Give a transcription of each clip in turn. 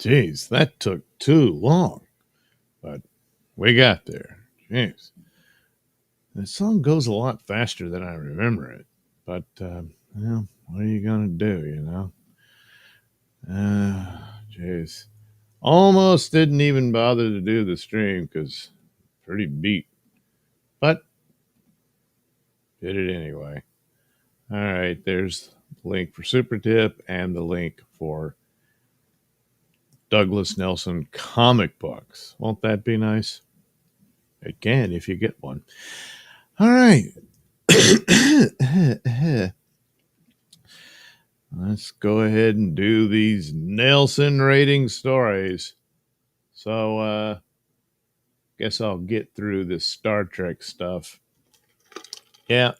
Jeez, that took too long, but we got there. Jeez. The song goes a lot faster than I remember it, but, well, what are you going to do, you know? Jeez. Almost didn't even bother to do the stream because pretty beat, but did it anyway. All right, there's the link for Super Tip and the link for Douglas Nelson comic books. Won't that be nice? It can if you get one. All right. Let's go ahead and do these Nailsin rating stories. So, guess I'll get through this Star Trek stuff. Yeah.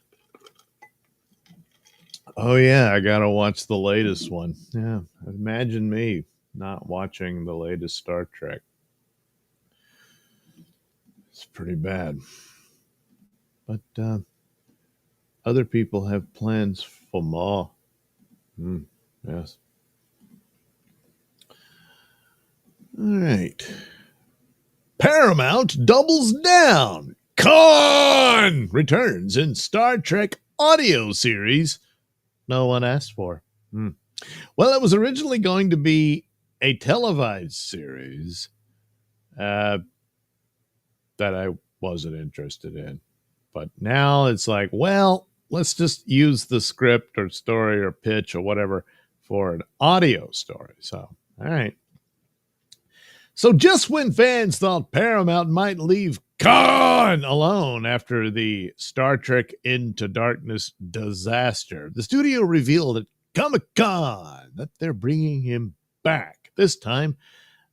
Oh, yeah, I got to watch the latest one. Yeah, imagine me not watching the latest Star Trek. It's pretty bad. But other people have plans for more. Yes. All right. Paramount doubles down. Khan returns in Star Trek audio series no one asked for. Well, it was originally going to be a televised series that I wasn't interested in. But now it's like, well, let's just use the script or story or pitch or whatever for an audio story. So, all right. So just when fans thought Paramount might leave Khan alone after the Star Trek Into Darkness disaster, the studio revealed at Comic-Con that they're bringing him back, this time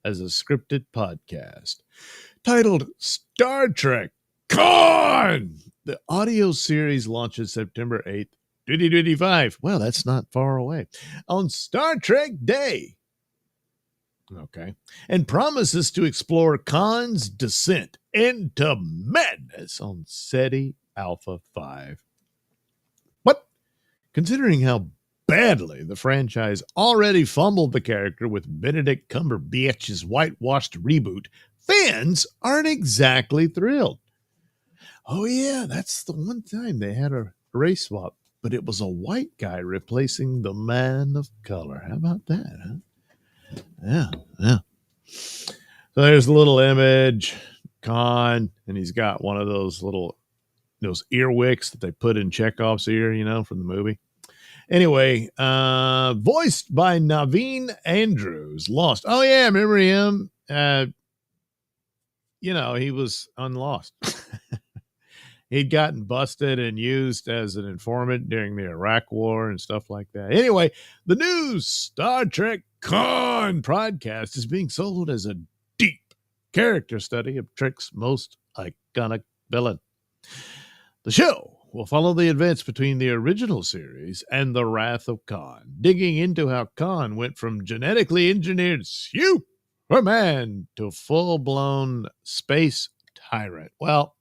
as a scripted podcast titled Star Trek Khan. The audio series launches September 8th, 2025. Well, that's not far away. On Star Trek Day. Okay. And promises to explore Khan's descent into madness on SETI Alpha 5. But considering how badly the franchise already fumbled the character with Benedict Cumberbatch's whitewashed reboot, fans aren't exactly thrilled. Oh, yeah, that's the one time they had a race swap, but it was a white guy replacing the man of color. How about that, huh? Yeah. So there's a little image, Khan, and he's got one of those earwicks that they put in Chekhov's ear, from the movie. Anyway, voiced by Naveen Andrews, Lost. Oh, yeah, remember him? He was on Lost. He'd gotten busted and used as an informant during the Iraq War and stuff like that. Anyway, the new Star Trek Khan podcast is being sold as a deep character study of Trek's most iconic villain. The show will follow the events between the original series and the Wrath of Khan, digging into how Khan went from genetically engineered Superman to full-blown space tyrant. Well,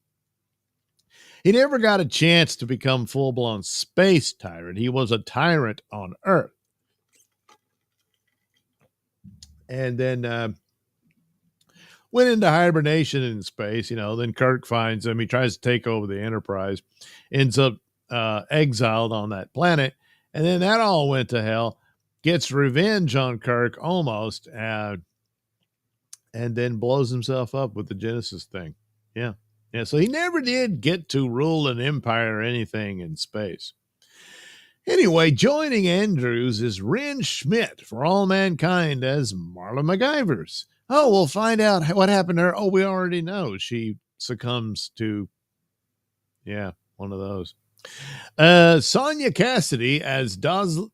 he never got a chance to become full-blown space tyrant. He was a tyrant on Earth. And then went into hibernation in space, then Kirk finds him. He tries to take over the Enterprise, ends up exiled on that planet. And then that all went to hell, gets revenge on Kirk almost, and then blows himself up with the Genesis thing. Yeah. Yeah, so he never did get to rule an empire or anything in space. Anyway, joining Andrews is Ren Schmidt for All Mankind as Marla McIvers. Oh, we'll find out what happened to her. Oh, we already know. She succumbs to, one of those. Sonia Cassidy as Dr.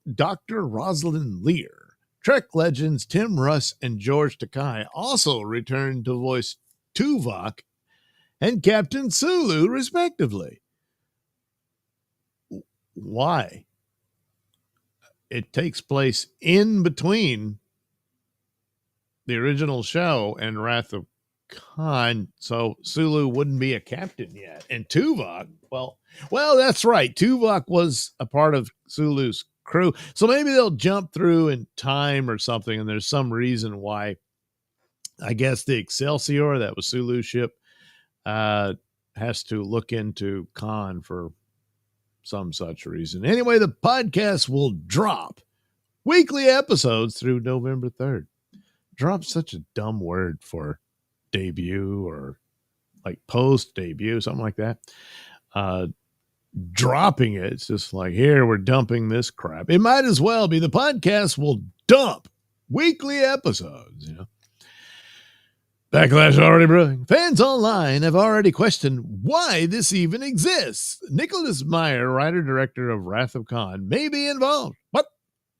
Rosalind Lear. Trek legends Tim Russ and George Takei also returned to voice Tuvok and Captain Sulu, respectively. Why? It takes place in between the original show and Wrath of Khan, so Sulu wouldn't be a captain yet. And Tuvok, well, that's right. Tuvok was a part of Sulu's crew. So maybe they'll jump through in time or something, and there's some reason why, I guess, the Excelsior, that was Sulu's ship, has to look into Khan for some such reason. Anyway, the podcast will drop weekly episodes through November 3rd. Drop, such a dumb word for debut or like post debut, something like that. Dropping it, it's just like, here, we're dumping this crap. It might as well be the podcast will dump weekly episodes, you know. Backlash already brewing. Fans online have already questioned why this even exists. Nicholas Meyer, writer-director of Wrath of Khan, may be involved, but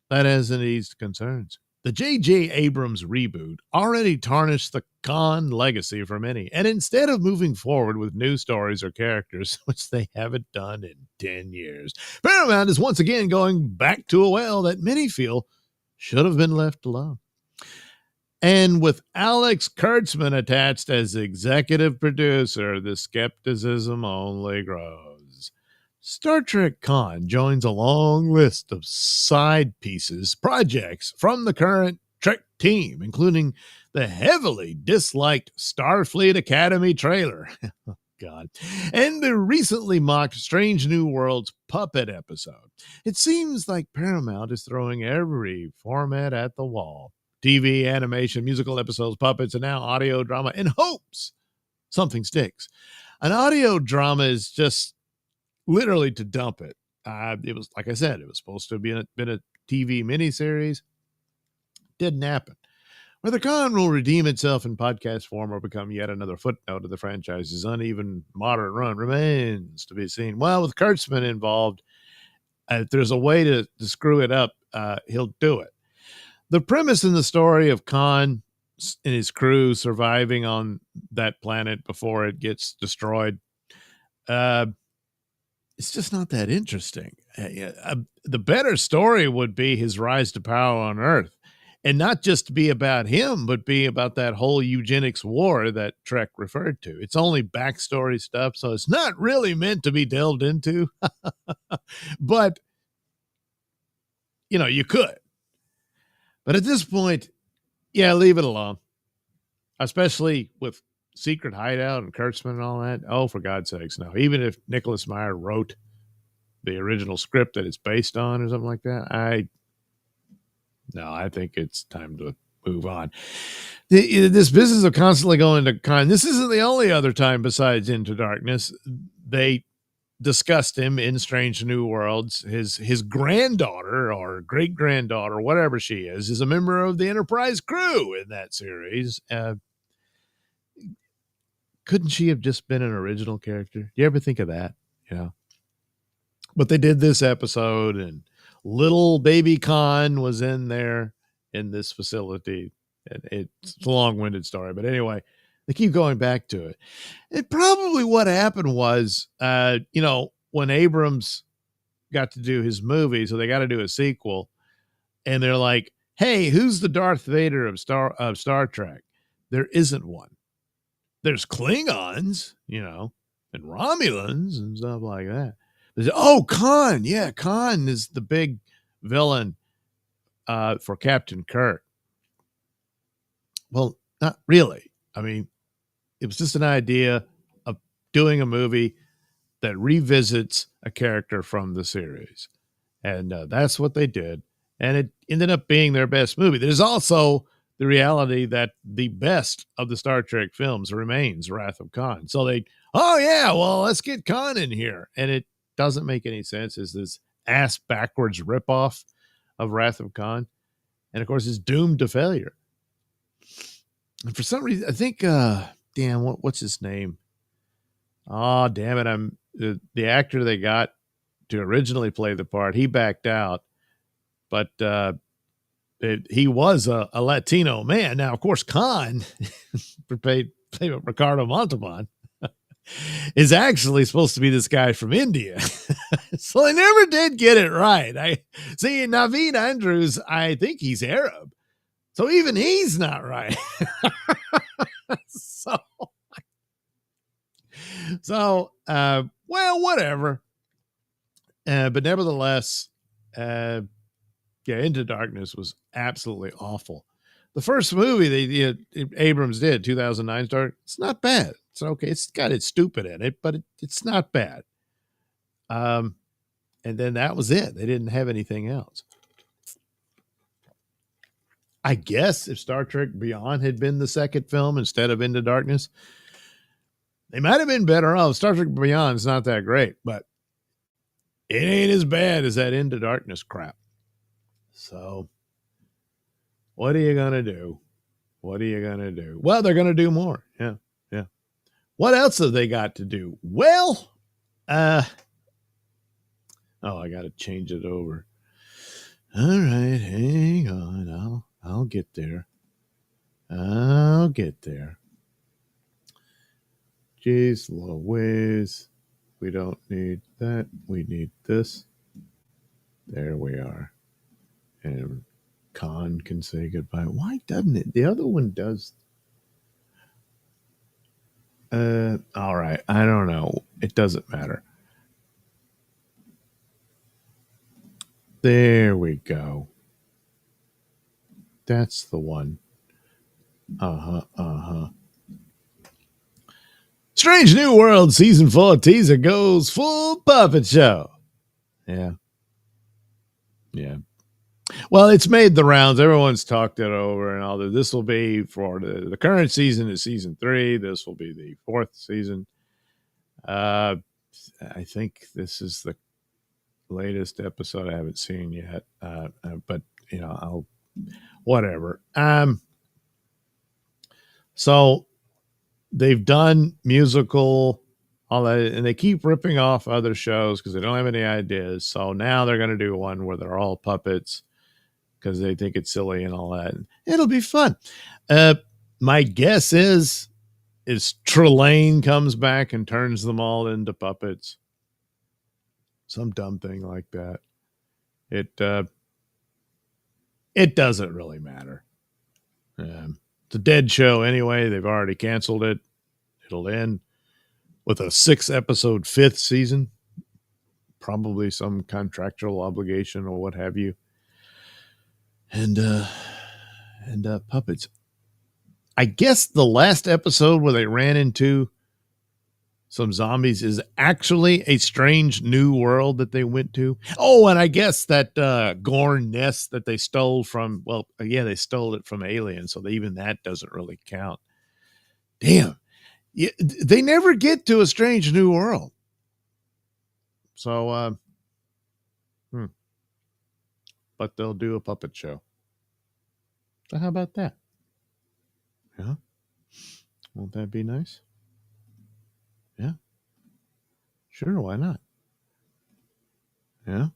that hasn't eased concerns. The J.J. Abrams reboot already tarnished the Khan legacy for many, and instead of moving forward with new stories or characters, which they haven't done in 10 years, Paramount is once again going back to a well that many feel should have been left alone. And with Alex Kurtzman attached as executive producer, the skepticism only grows. Star Trek Con joins a long list of side pieces, projects from the current Trek team, including the heavily disliked Starfleet Academy trailer. God. And the recently mocked Strange New Worlds puppet episode. It seems like Paramount is throwing every format at the wall. TV, animation, musical episodes, puppets, and now audio drama, in hopes something sticks. An audio drama is just literally to dump it. It was, like I said, it was supposed to have been a TV miniseries. Didn't happen. Whether Khan will redeem itself in podcast form or become yet another footnote of the franchise's uneven modern run remains to be seen. Well, with Kurtzman involved, if there's a way to screw it up, he'll do it. The premise in the story of Khan and his crew surviving on that planet before it gets destroyed, it's just not that interesting. The better story would be his rise to power on Earth, and not just be about him, but be about that whole eugenics war that Trek referred to. It's only backstory stuff, so it's not really meant to be delved into. But, you know, you could. But at this point, yeah, leave it alone. Especially with Secret Hideout and Kurtzman and all that. Oh, for God's sakes, no. Even if Nicholas Meyer wrote the original script that it's based on or something like that, I think it's time to move on. This business of constantly going to Khan, this isn't the only other time besides Into Darkness. They discussed him in Strange New Worlds. His granddaughter or great-granddaughter, whatever she is a member of the Enterprise crew in that series. Couldn't she have just been an original character? Do you ever think of that? You know? But they did this episode, and little baby Khan was in there in this facility. And it's a long-winded story, but anyway, they keep going back to it. And probably what happened was, when Abrams got to do his movie, so they got to do a sequel, and they're like, hey, who's the Darth Vader of Star Trek? There isn't one. There's Klingons, and Romulans and stuff like that. They say, oh, Khan. Yeah, Khan is the big villain for Captain Kirk. Well, not really. I mean, it was just an idea of doing a movie that revisits a character from the series. And that's what they did. And it ended up being their best movie. There's also the reality that the best of the Star Trek films remains Wrath of Khan. So let's get Khan in here. And it doesn't make any sense. It's this ass backwards ripoff of Wrath of Khan. And of course, it's doomed to failure. And for some reason, I think, what's his name? Oh, damn it. The actor they got to originally play the part, he backed out, but he was a Latino man. Now, of course, Khan, played by Ricardo Montalban, is actually supposed to be this guy from India. So they never did get it right. See, Naveed Andrews, I think he's Arab. So even he's not right. Well, whatever. But nevertheless, Yeah, Into Darkness was absolutely awful. The first movie Abrams did, 2009 Star, it's not bad. It's okay. It's got its stupid in it, but it's not bad. And then that was it. They didn't have anything else. I guess if Star Trek Beyond had been the second film instead of Into Darkness, they might have been better off. Star Trek Beyond's not that great, but it ain't as bad as that Into Darkness crap. So, what are you going to do? What are you going to do? Well, they're going to do more. Yeah. Yeah. What else have they got to do? Well, I got to change it over. All right, hang on. I'll get there. I'll get there. Jeez Louise. We don't need that. We need this. There we are. And Khan can say goodbye. Why doesn't it? The other one does. All right. I don't know. It doesn't matter. There we go. That's the one. Strange New World Season 4 teaser goes full puppet show. Yeah. Yeah. Well, it's made the rounds. Everyone's talked it over and all that. This will be for the current season is season 3. This will be the 4th season. I think this is the latest episode I haven't seen yet. But I'll whatever. So they've done musical, all that, and they keep ripping off other shows because they don't have any ideas. So now they're going to do one where they're all puppets because they think it's silly and all that. And it'll be fun. My guess is Trelane comes back and turns them all into puppets. Some dumb thing like that. It doesn't really matter. It's a dead show anyway. They've already canceled it. It'll end with a 6-episode 5th season. Probably some contractual obligation or what have you. And puppets. I guess the last episode where they ran into some zombies is actually a strange new world that they went to. Oh, and I guess that Gorn nest that they stole from, they stole it from aliens, so even that doesn't really count. Damn. Yeah, they never get to a strange new world. So, but they'll do a puppet show. So how about that? Yeah. Won't that be nice? Yeah. Sure, why not? Yeah.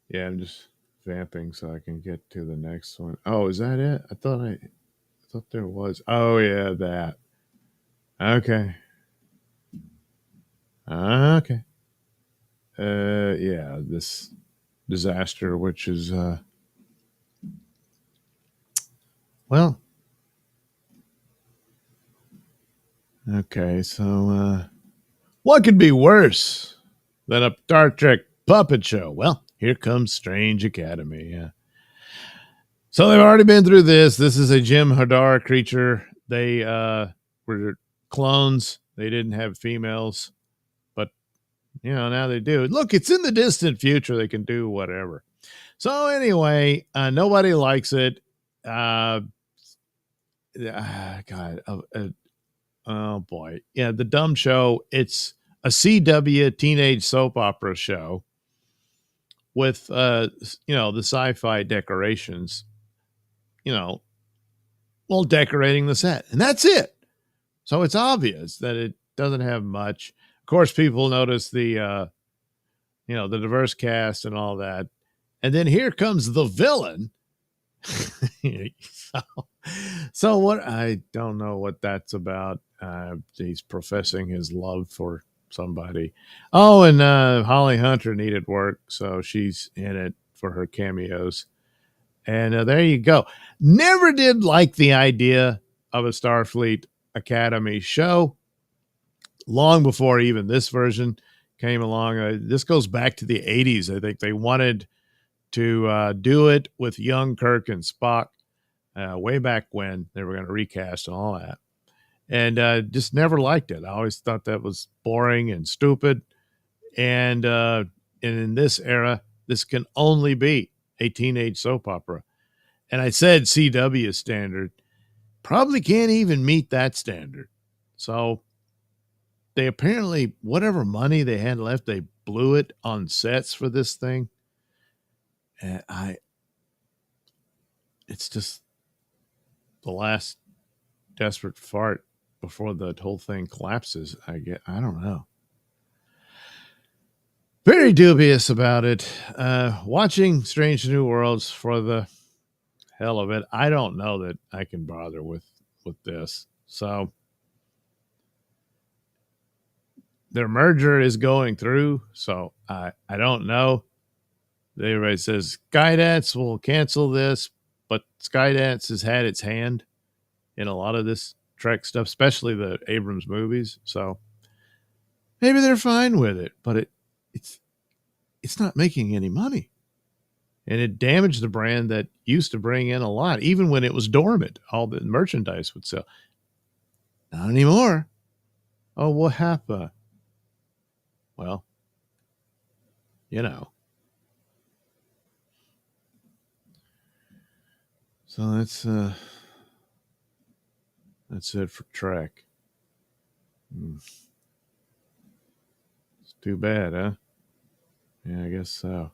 Yeah, I'm just vamping so I can get to the next one. Oh, is that it? I thought there was. Oh, yeah, that. Okay. Okay. Yeah, this disaster, which is, okay, so, what could be worse than a Star Trek puppet show? Well, here comes Strange Academy. Yeah. So they've already been through this. This is a Jim Hadar creature. They were clones. They didn't have females, but now they do. Look, it's in the distant future. They can do whatever. So anyway, nobody likes it. God, oh boy, yeah, the dumb show. It's a CW teenage soap opera show with the sci-fi decorations. Decorating the set, and that's it. So it's obvious that it doesn't have much. Of course, people notice the diverse cast and all that. And then here comes the villain. So what? I don't know what that's about. He's professing his love for somebody. Oh, and Holly Hunter needed work, so she's in it for her cameos. And there you go. Never did like the idea of a Starfleet Academy show. Long before even this version came along. This goes back to the 80s. I think they wanted to do it with young Kirk and Spock way back when they were going to recast and all that. And just never liked it. I always thought that was boring and stupid. And in this era, this can only be a teenage soap opera. And I said CW standard. Probably can't even meet that standard. So they apparently, whatever money they had left, they blew it on sets for this thing. And it's just the last desperate fart before the whole thing collapses. I don't know. Very dubious about it. Watching Strange New Worlds for the hell of it. I don't know that I can bother with this. So their merger is going through. So I don't know. Everybody says Skydance will cancel this, but Skydance has had its hand in a lot of this Trek stuff, especially the Abrams movies. So maybe they're fine with it, but it's not making any money. And it damaged the brand that used to bring in a lot, even when it was dormant. All the merchandise would sell. Not anymore. Oh, what happened? Well, you know. So that's it for Trek. It's too bad, huh? Yeah, I guess so.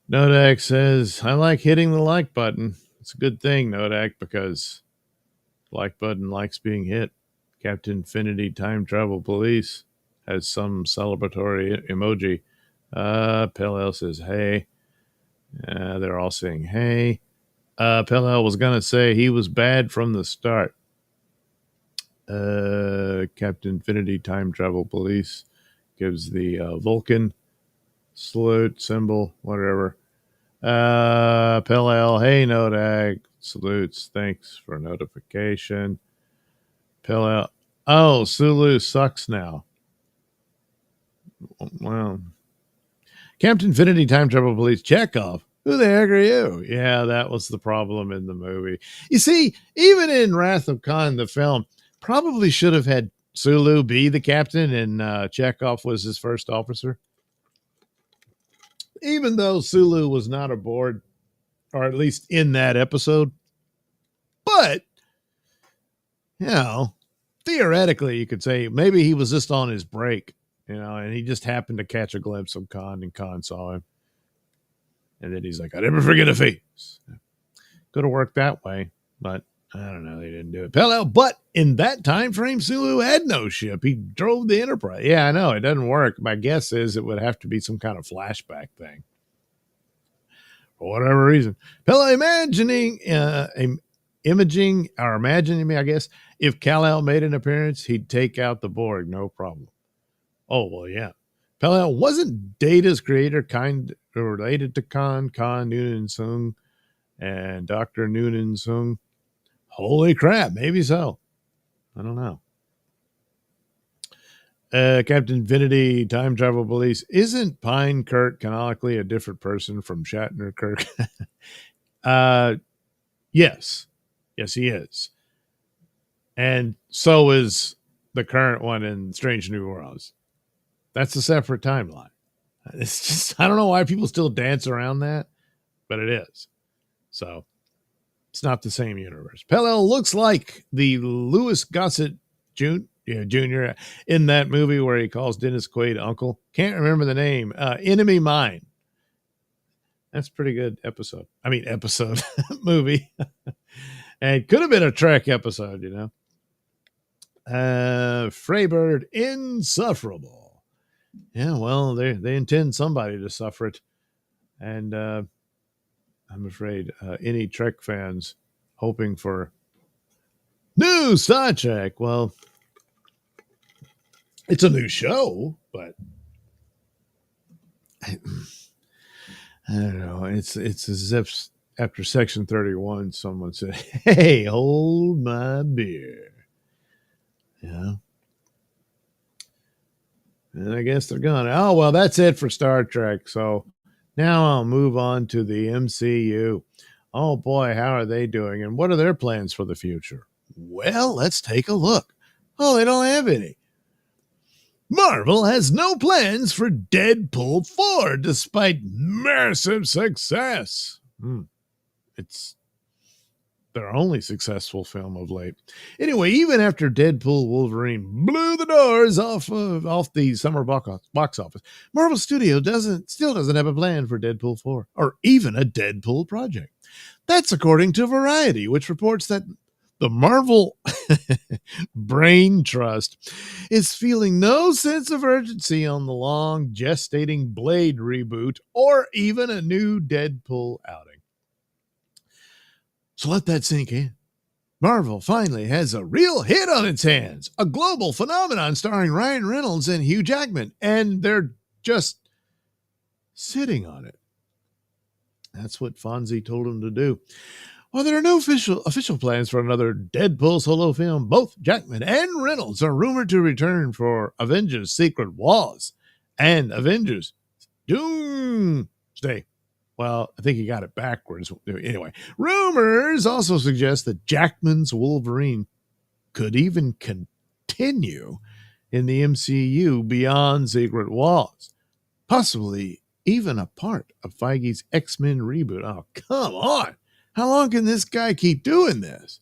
Nodak says, I like hitting the like button. It's a good thing, Nodak, because like button likes being hit. Captain Infinity Time Travel Police has some celebratory emoji. Pell says, hey. They're all saying, hey. Pell was going to say he was bad from the start. Captain Infinity Time Travel Police gives the Vulcan salute symbol, whatever. Pell, hey, Nodak, salutes, thanks for notification. Pell, oh, Sulu sucks now. Well, Captain Infinity Time Travel Police Chekhov. Who the heck are you? Yeah, that was the problem in the movie. You see, even in Wrath of Khan, the film probably should have had Sulu be the captain and Chekhov was his first officer. Even though Sulu was not aboard, or at least in that episode. But, you know, theoretically, you could say maybe he was just on his break, and he just happened to catch a glimpse of Khan, and Khan saw him. And then he's like, I never forget a face. Could have worked that way, but I don't know. They didn't do it. Pell, but in that time frame, Sulu had no ship. He drove the Enterprise. Yeah, I know. It doesn't work. My guess is it would have to be some kind of flashback thing. For whatever reason. Pell, imagining, me, I guess, if Kal-El made an appearance, he'd take out the Borg, no problem. Oh, well, yeah. Pell, wasn't Data's creator kind of related to Khan Noonan Sung, and Dr. Noonan Sung? Holy crap, maybe so. I don't know. Captain Infinity Time Travel Police. Isn't Pine Kirk canonically a different person from Shatner Kirk? Yes. Yes, he is. And so is the current one in Strange New Worlds. That's a separate timeline. It's just, I don't know why people still dance around that, but it is. So it's not the same universe. Pell looks like the Louis Gossett Jr. in that movie where he calls Dennis Quaid uncle. Can't remember the name. Enemy Mine. That's a pretty good episode. Movie. And could have been a Trek episode, Freybird, insufferable. Yeah, well, they intend somebody to suffer it. And I'm afraid any Trek fans hoping for new Star Trek, well, it's a new show, but I don't know. It's as if after Section 31, someone said, hey, hold my beer. Yeah. And I guess they're gone. Oh, well, that's it for Star Trek. So Now I'll move on to the MCU. Oh boy, how are they doing? And what are their plans for the future? Well, let's take a look. Oh, they don't have any. Marvel has no plans for Deadpool 4 despite massive success. It's their only successful film of late. Anyway, even after Deadpool Wolverine blew the doors off the summer box office, Marvel Studio still doesn't have a plan for Deadpool 4 or even a Deadpool project. That's according to Variety, which reports that the Marvel Brain Trust is feeling no sense of urgency on the long gestating Blade reboot or even a new Deadpool outing. So let that sink in. Marvel finally has a real hit on its hands, a global phenomenon starring Ryan Reynolds and Hugh Jackman, and they're just sitting on it. That's what Fonzie told him to do. While there are no official plans for another Deadpool solo film, both Jackman and Reynolds are rumored to return for Avengers Secret Wars and Avengers Doomsday. Well, I think he got it backwards. Anyway, rumors also suggest that Jackman's Wolverine could even continue in the MCU beyond Secret Wars, possibly even a part of Feige's X-Men reboot. Oh, come on. How long can this guy keep doing this?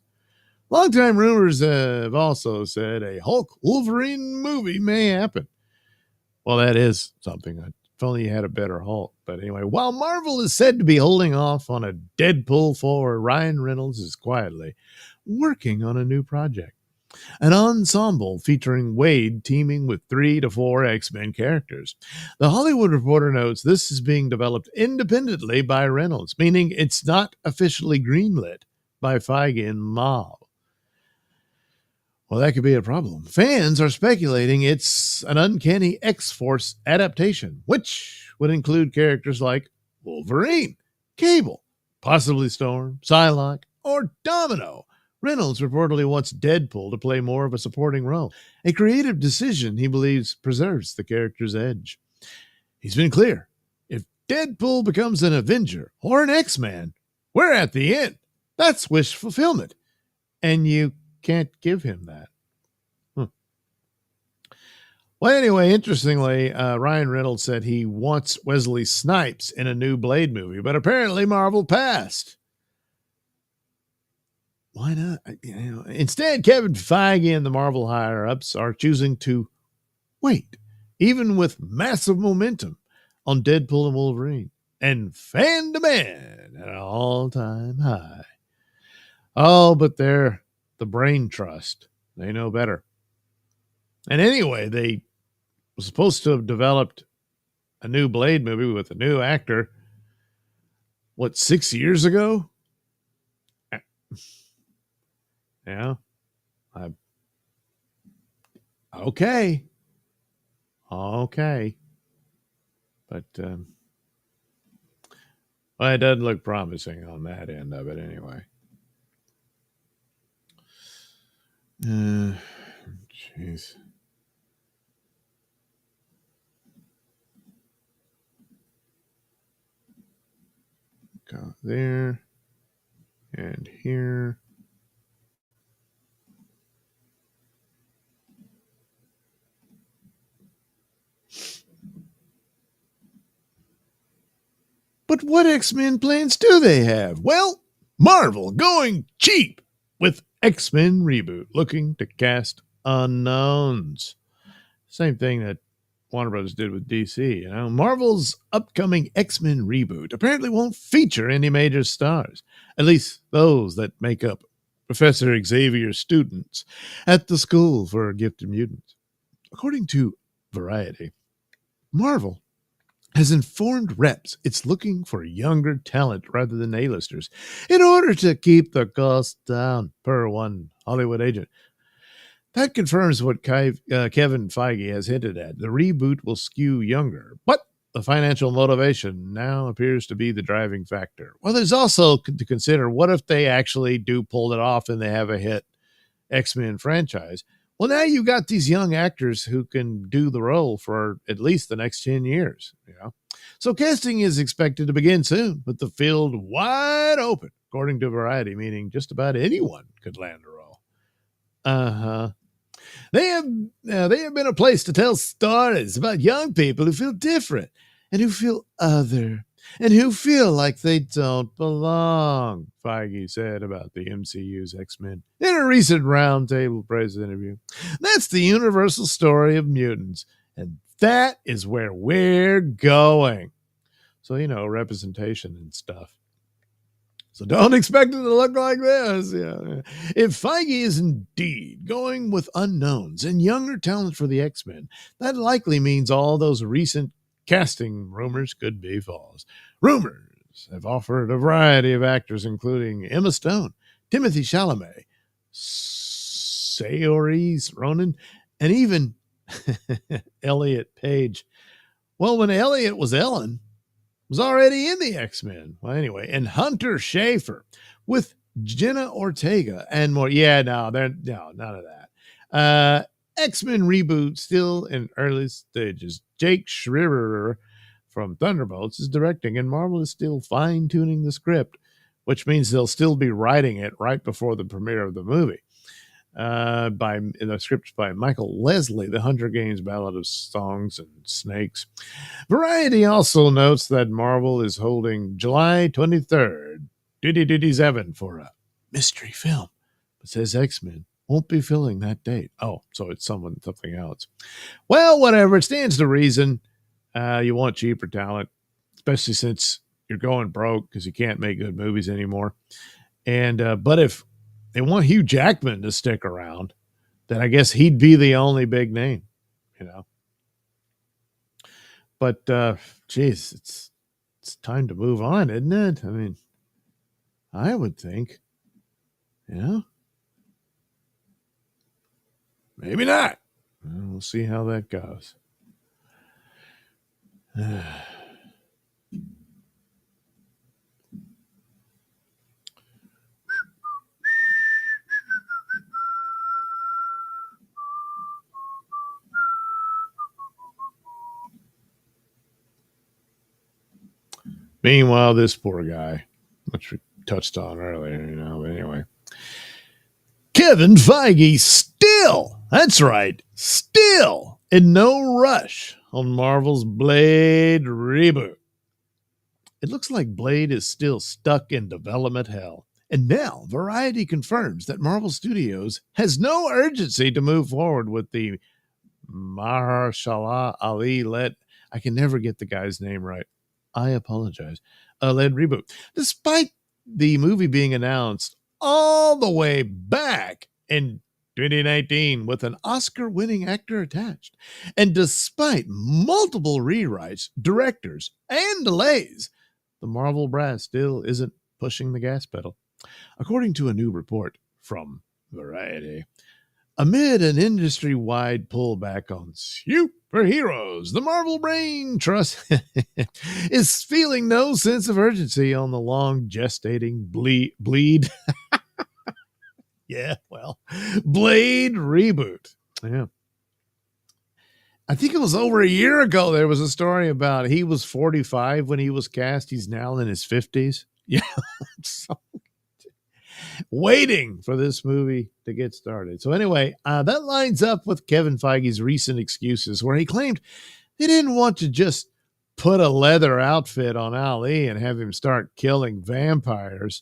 Longtime rumors have also said a Hulk Wolverine movie may happen. Well, that is something. If only you had a better Hulk. But anyway, while Marvel is said to be holding off on a Deadpool 4, Ryan Reynolds is quietly working on a new project. An ensemble featuring Wade teaming with 3 to 4 X-Men characters. The Hollywood Reporter notes this is being developed independently by Reynolds, meaning it's not officially greenlit by Feige and Mob. Well, that could be a problem. Fans are speculating it's an uncanny X-Force adaptation, which would include characters like Wolverine, Cable, possibly Storm, Psylocke, or Domino. Reynolds reportedly wants Deadpool to play more of a supporting role, a creative decision he believes preserves the character's edge. He's been clear. If Deadpool becomes an Avenger or an X-Man, we're at the end. That's wish fulfillment. And you can't give him that. Well, anyway, interestingly, Ryan Reynolds said he wants Wesley Snipes in a new Blade movie, but apparently Marvel passed. Why not? Instead, Kevin Feige and the Marvel higher-ups are choosing to wait, even with massive momentum on Deadpool and Wolverine, and fan demand at an all-time high. Oh, but they're the Brain Trust. They know better. And anyway, they were supposed to have developed a new Blade movie with a new actor, 6 years ago? Yeah. Okay. But well, it doesn't look promising on that end of it anyway. Jeez. Go there and here. But what X-Men plans do they have? Well, Marvel going cheap with X-Men reboot, looking to cast unknowns. Same thing that Warner Brothers did with DC. Marvel's upcoming X-Men reboot apparently won't feature any major stars, at least those that make up Professor Xavier's students at the School for Gifted Mutants. According to Variety, Marvel has informed reps it's looking for younger talent rather than A-listers in order to keep the cost down, per one Hollywood agent. That confirms what Kevin Feige has hinted at. The reboot will skew younger, but the financial motivation now appears to be the driving factor. Well, there's also to consider, what if they actually do pull it off and they have a hit X-Men franchise? Well, now you got these young actors who can do the role for at least the next 10 years. So casting is expected to begin soon, with the field wide open, according to Variety, meaning just about anyone could land a role. Uh-huh. They have been a place to tell stories about young people who feel different and who feel other and who feel like they don't belong, Feige said about the MCU's X-Men in a recent roundtable press interview. That's the universal story of mutants, and that is where we're going. So, representation and stuff. So don't expect it to look like this. Yeah. If Feige is indeed going with unknowns and younger talent for the X-Men, that likely means all those recent casting rumors could be false. Rumors have offered a variety of actors, including Emma Stone, Timothy Chalamet, Saoirse Ronan, and even Elliot Page. Well, when Elliot was Ellen, was already in the X-Men. Well, anyway, and Hunter Schafer with Jenna Ortega and more. Yeah, no, none of that. X-Men reboot still in early stages. Jake Schreier from Thunderbolts is directing, and Marvel is still fine-tuning the script, which means they'll still be writing it right before the premiere of the movie. In the scripts by Michael Leslie, The Hunger Games Ballad of Songs and Snakes. Variety also notes that Marvel is holding July 23rd, 2027 for a mystery film, but says X-Men won't be filling that date. Oh, so it's something else. Well, whatever. It stands to reason you want cheaper talent, especially since you're going broke because you can't make good movies anymore. And but if they want Hugh Jackman to stick around, then I guess he'd be the only big name, But, geez, it's time to move on, isn't it? I mean, I would think, maybe not. Well, we'll see how that goes. Meanwhile, this poor guy, which we touched on earlier, but anyway. Kevin Feige that's right, still in no rush on Marvel's Blade reboot. It looks like Blade is still stuck in development hell. And now Variety confirms that Marvel Studios has no urgency to move forward with the Mahershala Ali led, I can never get the guy's name right, I apologize, led reboot. Despite the movie being announced all the way back in 2019 with an Oscar-winning actor attached, and despite multiple rewrites, directors, and delays, the Marvel brass still isn't pushing the gas pedal. According to a new report from Variety, amid an industry-wide pullback on superheroes, the Marvel Brain Trust is feeling no sense of urgency on the long gestating bleed. Yeah, well, Blade reboot. Yeah. I think it was over a year ago there was a story about he was 45 when he was cast. He's now in his 50s. Yeah. So waiting for this movie to get started. So anyway, that lines up with Kevin Feige's recent excuses where he claimed he didn't want to just put a leather outfit on Ali and have him start killing vampires.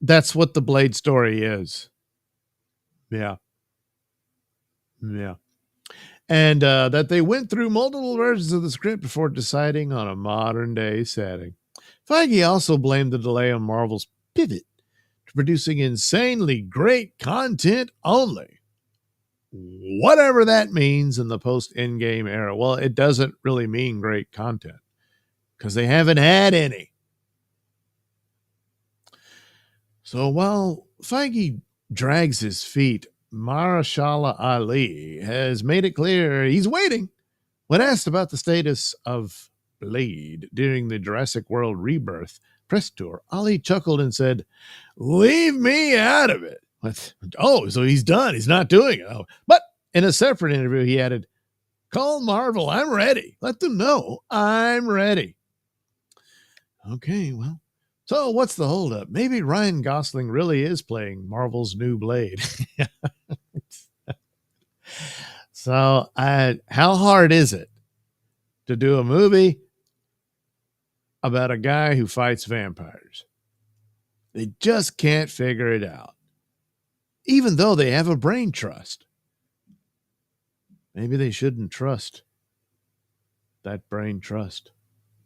That's what the Blade story is. Yeah. And that they went through multiple versions of the script before deciding on a modern day setting. Feige also blamed the delay on Marvel's pivot to producing insanely great content only. Whatever that means in the post-Endgame era. Well, it doesn't really mean great content because they haven't had any. So while Feige drags his feet, Mahershala Ali has made it clear he's waiting. When asked about the status of Blade during the Jurassic World Rebirth press tour, Ali chuckled and said, "Leave me out of it. What? Oh, so he's done. He's not doing it. Oh. But in a separate interview, he added, call Marvel. I'm ready. Let them know I'm ready. Okay, well. So what's the holdup? Maybe Ryan Gosling really is playing Marvel's new Blade. So how hard is it to do a movie about a guy who fights vampires? They just can't figure it out, even though they have a brain trust. Maybe they shouldn't trust that brain trust.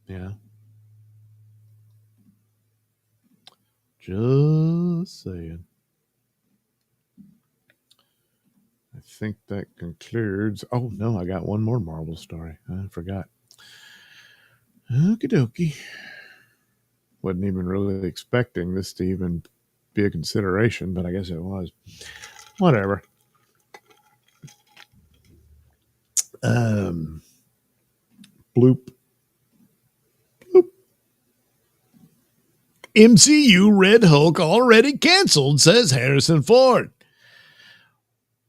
Yeah. Just saying. I think that concludes. Oh, no, I got one more Marvel story. I forgot. Okie dokie. Wasn't even really expecting this to even be a consideration, but I guess it was. Whatever. Bloop. Bloop. MCU Red Hulk already canceled, says Harrison Ford.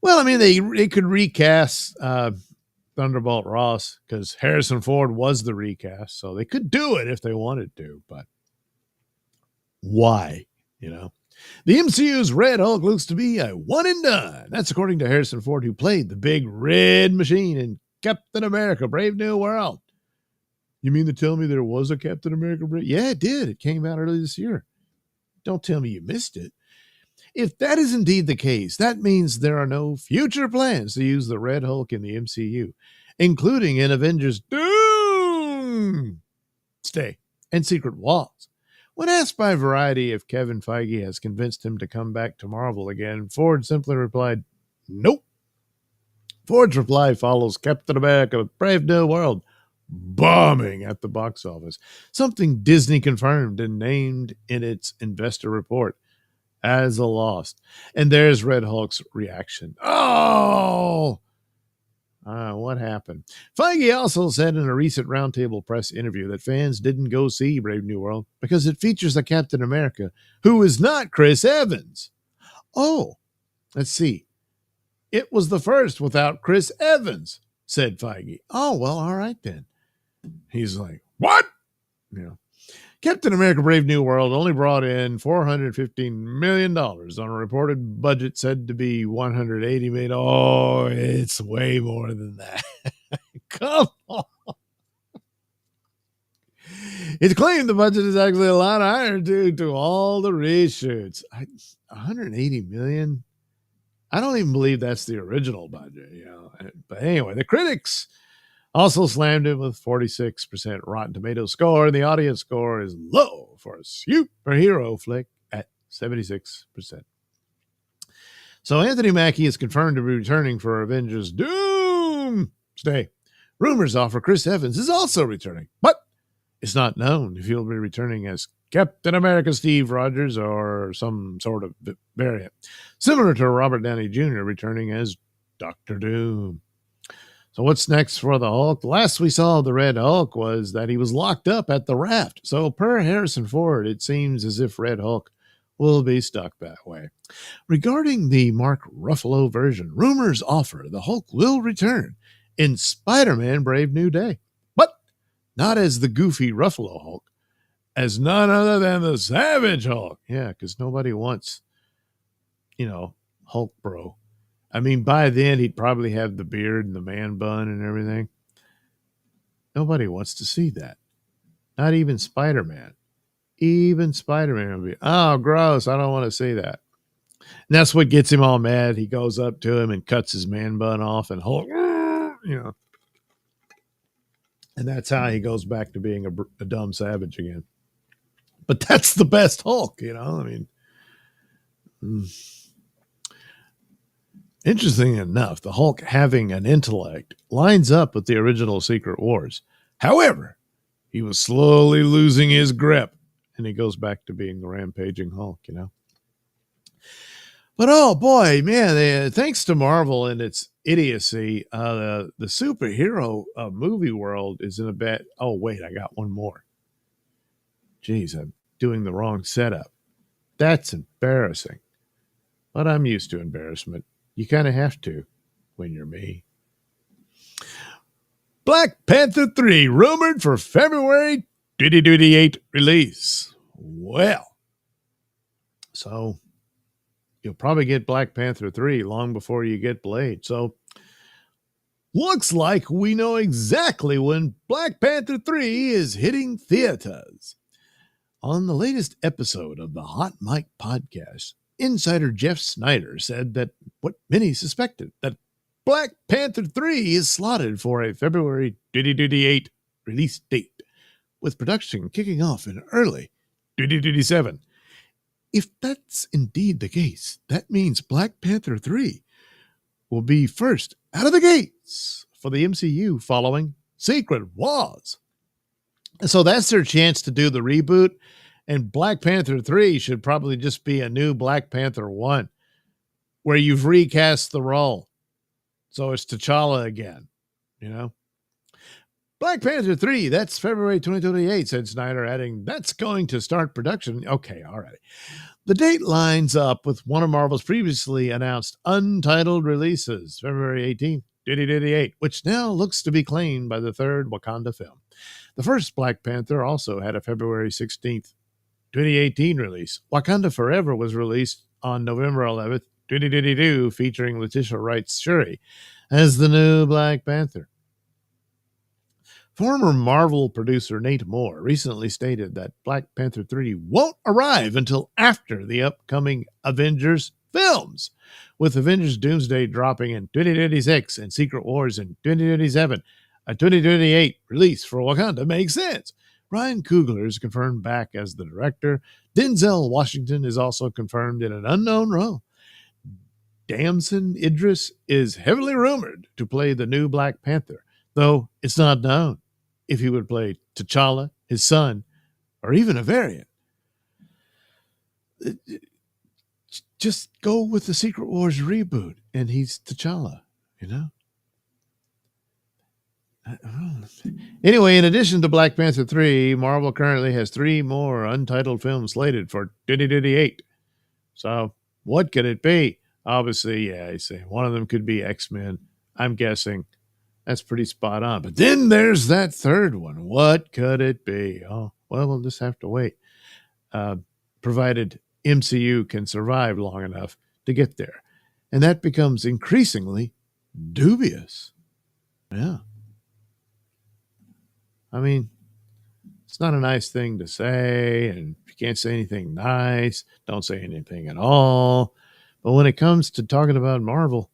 Well, I mean, they could recast Thunderbolt Ross because Harrison Ford was the recast, so they could do it if they wanted to, but why? You know, the MCU's Red Hulk looks to be a one and done. That's according to Harrison Ford, who played the big red machine in Captain America: Brave New World. You mean to tell me there was a Captain America? Yeah, it did. It came out early this year. Don't tell me you missed it. If that is indeed the case, that means there are no future plans to use the Red Hulk in the MCU, including in Avengers Doomsday and Secret Wars. When asked by Variety if Kevin Feige has convinced him to come back to Marvel again, Ford simply replied, nope. Ford's reply follows Captain America: Brave New World bombing at the box office, something Disney confirmed and named in its investor report as a loss. And there's Red Hulk's reaction. Oh! What happened? Feige also said in a recent roundtable press interview that fans didn't go see Brave New World because it features a Captain America who is not Chris Evans. Oh, let's see. It was the first without Chris Evans, said Feige. Oh, well, all right then. He's like, what? You know, Captain America: Brave New World only brought in $415 million on a reported budget said to be $180 million. Oh, it's way more than that. Come on. It's claimed the budget is actually a lot higher due to all the reshoots. $180 million? I don't even believe that's the original budget, you know. But anyway, the critics also slammed it with 46% Rotten Tomatoes score, and the audience score is low for a superhero flick at 76%. So Anthony Mackie is confirmed to be returning for Avengers Doomsday. Rumors offer Chris Evans is also returning, but it's not known if he'll be returning as Captain America Steve Rogers or some sort of variant, similar to Robert Downey Jr. returning as Dr. Doom. So what's next for the Hulk? Last we saw of the Red Hulk was that he was locked up at the raft. So per Harrison Ford, it seems as if Red Hulk will be stuck that way. Regarding the Mark Ruffalo version, rumors offer the Hulk will return in Spider-Man: Brave New Day, but not as the goofy Ruffalo Hulk, as none other than the Savage Hulk. Yeah, because nobody wants, Hulk bro. I mean, by then he'd probably have the beard and the man bun and everything. Nobody wants to see that. Not even Spider-Man. Even Spider-Man would be, oh, gross, I don't want to see that. And that's what gets him all mad. He goes up to him and cuts his man bun off and Hulk, And that's how he goes back to being a dumb savage again. But that's the best Hulk, I mean. Interesting enough, the Hulk having an intellect lines up with the original Secret Wars. However, he was slowly losing his grip, and he goes back to being the rampaging Hulk, But oh boy, man, thanks to Marvel and its idiocy, the superhero movie world is in a bad... Oh, wait, I got one more. Jeez, I'm doing the wrong setup. That's embarrassing. but I'm used to embarrassment. You kind of have to when you're me. Black Panther 3 rumored for February 2028 release. Well, so you'll probably get Black Panther 3 long before you get Blade. So looks like we know exactly when Black Panther 3 is hitting theaters. On the latest episode of the Hot Mic podcast, insider Jeff Snyder said that what many suspected, that Black Panther 3 is slotted for a February 2028 release date, with production kicking off in early 2027. If that's indeed the case, that means Black Panther 3 will be first out of the gates for the MCU following Secret Wars. And so that's their chance to do the reboot. And Black Panther 3 should probably just be a new Black Panther 1, where you've recast the role. So it's T'Challa again, you know? Black Panther 3, that's February 2028, said Snyder, adding, that's going to start production. Okay, all right. The date lines up with one of Marvel's previously announced untitled releases, February 18th, 2028, which now looks to be claimed by the third Wakanda film. The first Black Panther also had a February 16th, 2018 release. Wakanda Forever was released on November 11th, 2022, featuring Letitia Wright's Shuri as the new Black Panther. Former Marvel producer Nate Moore recently stated that Black Panther 3 won't arrive until after the upcoming Avengers films, with Avengers Doomsday dropping in 2026 and Secret Wars in 2027. A 2028 release for Wakanda makes sense. Ryan Coogler is confirmed back as the director. Denzel Washington is also confirmed in an unknown role. Damson Idris is heavily rumored to play the new Black Panther, though it's not known if he would play T'Challa, his son, or even a variant. Just go with the Secret Wars reboot, and he's T'Challa, you know? Anyway, in addition to Black Panther 3, Marvel currently has 3 more untitled films slated for 2028. So, what could it be? Obviously, yeah, I say one of them could be X-Men. I'm guessing. That's pretty spot on. But then there's that third one. What could it be? Oh, well, we'll just have to wait. Provided MCU can survive long enough to get there. And that becomes increasingly dubious. Yeah. I mean, it's not a nice thing to say, and if you can't say anything nice, don't say anything at all. But when it comes to talking about Marvel,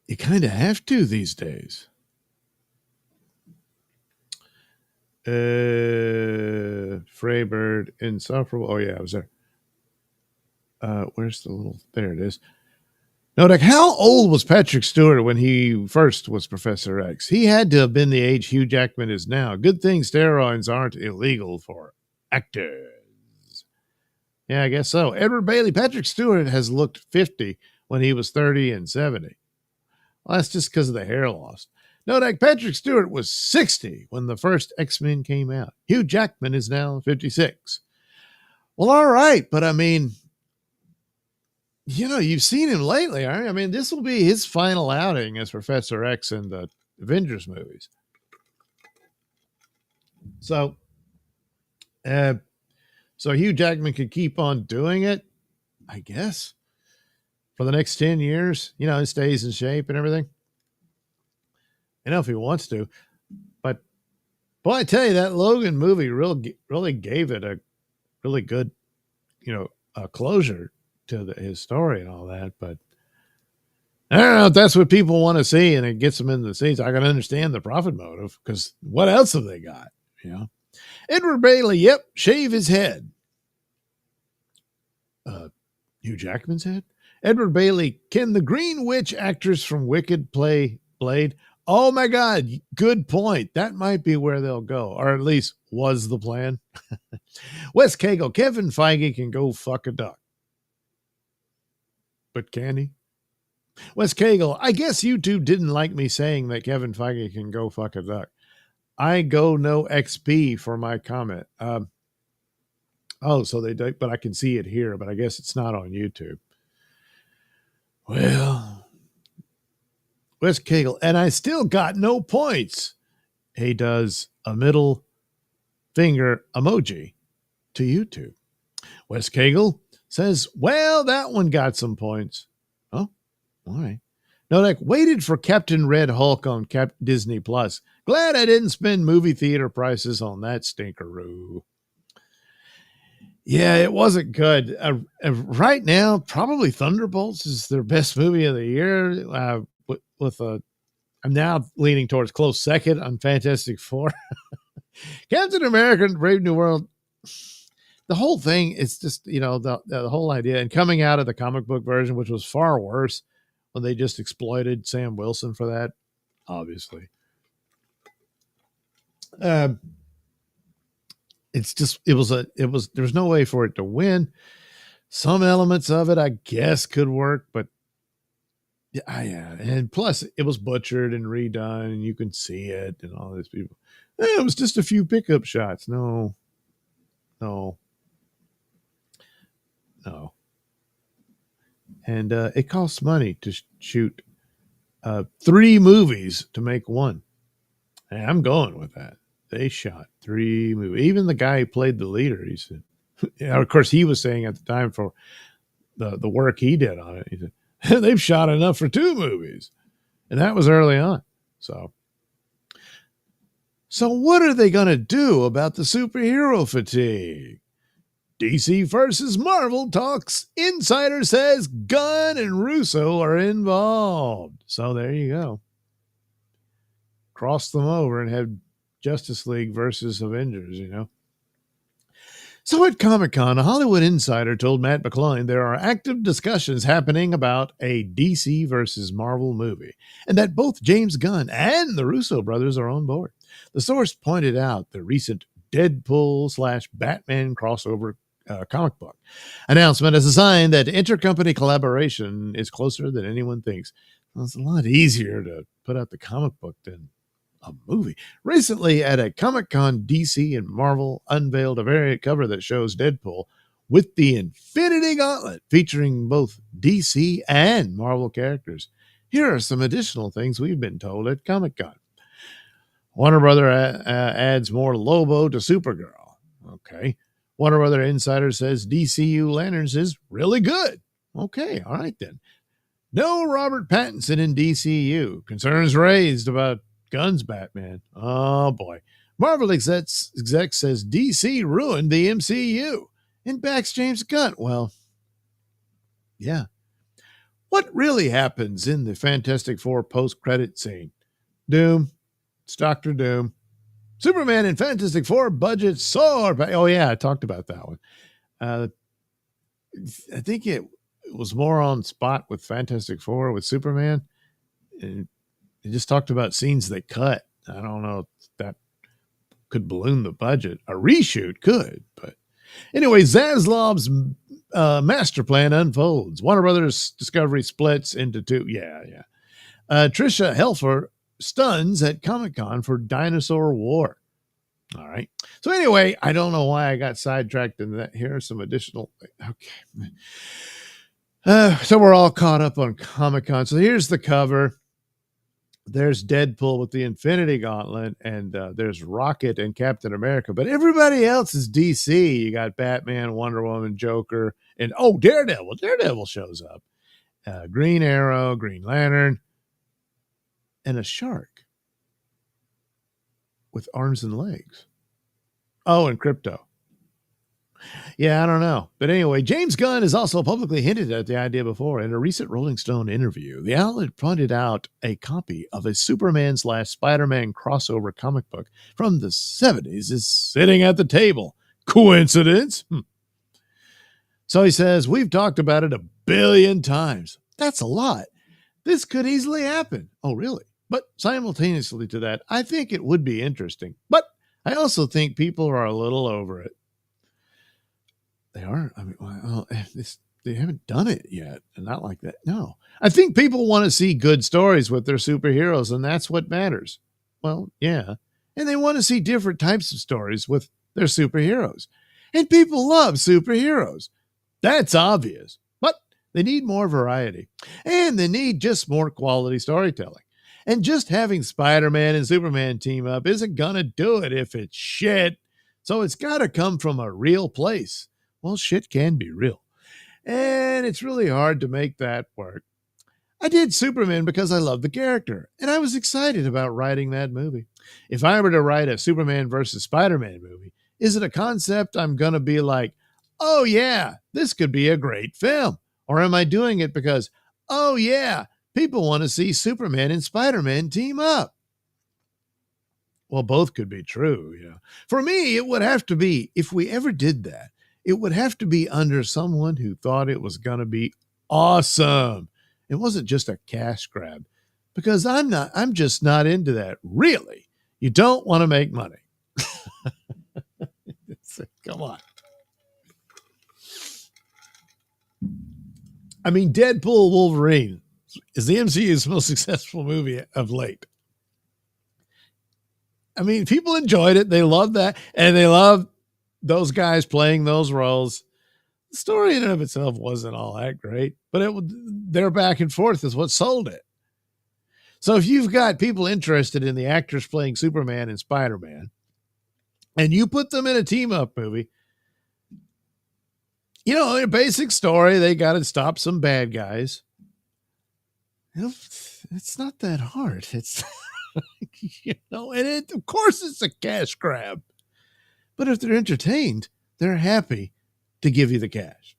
you kind of have to these days. Freybird, Insufferable. Oh, yeah, I was there. Where's the little... There it is. No, like, how old was Patrick Stewart when he first was Professor X? He had to have been the age Hugh Jackman is now. Good thing steroids aren't illegal for actors. Yeah, I guess so. Edward Bailey, Patrick Stewart has looked 50 when he was 30 and 70. Well, that's just because of the hair loss. No, like, Patrick Stewart was 60 when the first X-Men came out. Hugh Jackman is now 56. Well, all right, but I mean... You know, you've seen him lately. I mean, this will be his final outing as Professor X in the Avengers movies. So Hugh Jackman could keep on doing it, I guess, for the next 10 years. You know, he stays in shape and everything. You know, if he wants to. But, boy, I tell you, that Logan movie really gave it a really good, closure to his story and all that, but I don't know if that's what people want to see and it gets them into the seats. I can understand the profit motive because what else have they got? You know, Edward Bailey, yep, shave his head. Hugh Jackman's head? Edward Bailey, can the Green Witch actress from Wicked play Blade? Oh my God, good point. That might be where they'll go, or at least was the plan. Wes Cagle, Kevin Feige can go fuck a duck. But can he? Wes Cagle, I guess YouTube didn't like me saying that Kevin Feige can go fuck a duck. I go no XP for my comment. Oh, so they do, but I can see it here, but I guess it's not on YouTube. Well, Wes Cagle, and I still got no points. He does a middle finger emoji to YouTube. Wes Cagle says, well, that one got some points. Oh, all right. No, like waited for Captain Red Hulk on Disney Plus. Glad I didn't spend movie theater prices on that stinkeroo. Yeah, it wasn't good. Right now, probably Thunderbolts is their best movie of the year. I'm now leaning towards close second on Fantastic Four. Captain America and Brave New World. The whole thing is just, the whole idea, and coming out of the comic book version, which was far worse when they just exploited Sam Wilson for that, obviously. There's no way for it to win. Some elements of it, I guess, could work, but yeah. And plus it was butchered and redone and you can see it and all these people. It was just a few pickup shots. No. And it costs money to shoot 3 movies to make one. And I'm going with that. They shot 3 movies. Even the guy who played the leader, he said, of course, he was saying at the time for the work he did on it, he said, they've shot enough for 2 movies. And that was early on. So what are they going to do about the superhero fatigue? DC versus Marvel talks. Insider says Gunn and Russo are involved. So there you go. Cross them over and have Justice League versus Avengers, So at Comic-Con, a Hollywood insider told Matt McClellan there are active discussions happening about a DC versus Marvel movie, and that both James Gunn and the Russo brothers are on board. The source pointed out the recent Deadpool/Batman crossover comic book announcement as a sign that intercompany collaboration is closer than anyone thinks. Well, it's a lot easier to put out the comic book than a movie. Recently at a Comic-Con, DC and Marvel unveiled a variant cover that shows Deadpool with the Infinity Gauntlet featuring both DC and Marvel characters. Here are some additional things we've been told at Comic-Con. Warner Brother adds more Lobo to Supergirl. Okay. Warner Brother insider says DCU Lanterns is really good. Okay, all right then. No Robert Pattinson in DCU. Concerns raised about Gunn's Batman. Oh boy. Marvel exec says DC ruined the MCU and backs James Gunn. Well, yeah. What really happens in the Fantastic Four post-credit scene? Doom. It's Dr. Doom. Superman and Fantastic Four budget soar. Oh, yeah, I talked about that one. I think it was more on spot with Fantastic Four with Superman. And it just talked about scenes they cut. I don't know if that could balloon the budget. A reshoot could. But anyway, Zaslav's master plan unfolds. Warner Brothers Discovery splits into 2. Yeah. Trisha Helfer stuns at Comic-Con for Dinosaur War. All right. So anyway, I don't know why I got sidetracked in that. Here are some additional. Okay. So we're all caught up on Comic-Con. So here's the cover. There's Deadpool with the Infinity Gauntlet, and there's Rocket and Captain America. But everybody else is DC. You got Batman, Wonder Woman, Joker, and Daredevil. Daredevil shows up. Green Arrow, Green Lantern, and a shark with arms and legs. Oh, and Crypto. Yeah, I don't know. But anyway, James Gunn has also publicly hinted at the idea before. In a recent Rolling Stone interview, the outlet pointed out a copy of a Superman/Spider-Man crossover comic book from the 70s is sitting at the table. Coincidence? So he says, we've talked about it 1 billion times. That's a lot. This could easily happen. Oh, really? But simultaneously to that, I think it would be interesting. But I also think people are a little over it. They are. I mean, well, they haven't done it yet. And not like that. No. I think people want to see good stories with their superheroes, and that's what matters. Well, yeah. And they want to see different types of stories with their superheroes. And people love superheroes. That's obvious. But they need more variety. And they need just more quality storytelling. And just having Spider-Man and Superman team up isn't going to do it if it's shit. So it's got to come from a real place. Well, shit can be real. And it's really hard to make that work. I did Superman because I love the character, and I was excited about writing that movie. If I were to write a Superman versus Spider-Man movie, is it a concept I'm going to be like, oh yeah, this could be a great film? Or am I doing it because, oh yeah, people want to see Superman and Spider-Man team up? Well, both could be true. For me, it would have to be, if we ever did that, it would have to be under someone who thought it was going to be awesome. It wasn't just a cash grab, because I'm just not into that. Really. You don't want to make money. Come on. I mean, Deadpool Wolverine is the MCU's most successful movie of late. I mean, people enjoyed it. They loved that. And they loved those guys playing those roles. The story in and of itself wasn't all that great, but their back and forth is what sold it. So if you've got people interested in the actors playing Superman and Spider-Man, and you put them in a team-up movie, their basic story, they got to stop some bad guys. It's not that hard. It's, and of course it's a cash grab. But if they're entertained, they're happy to give you the cash.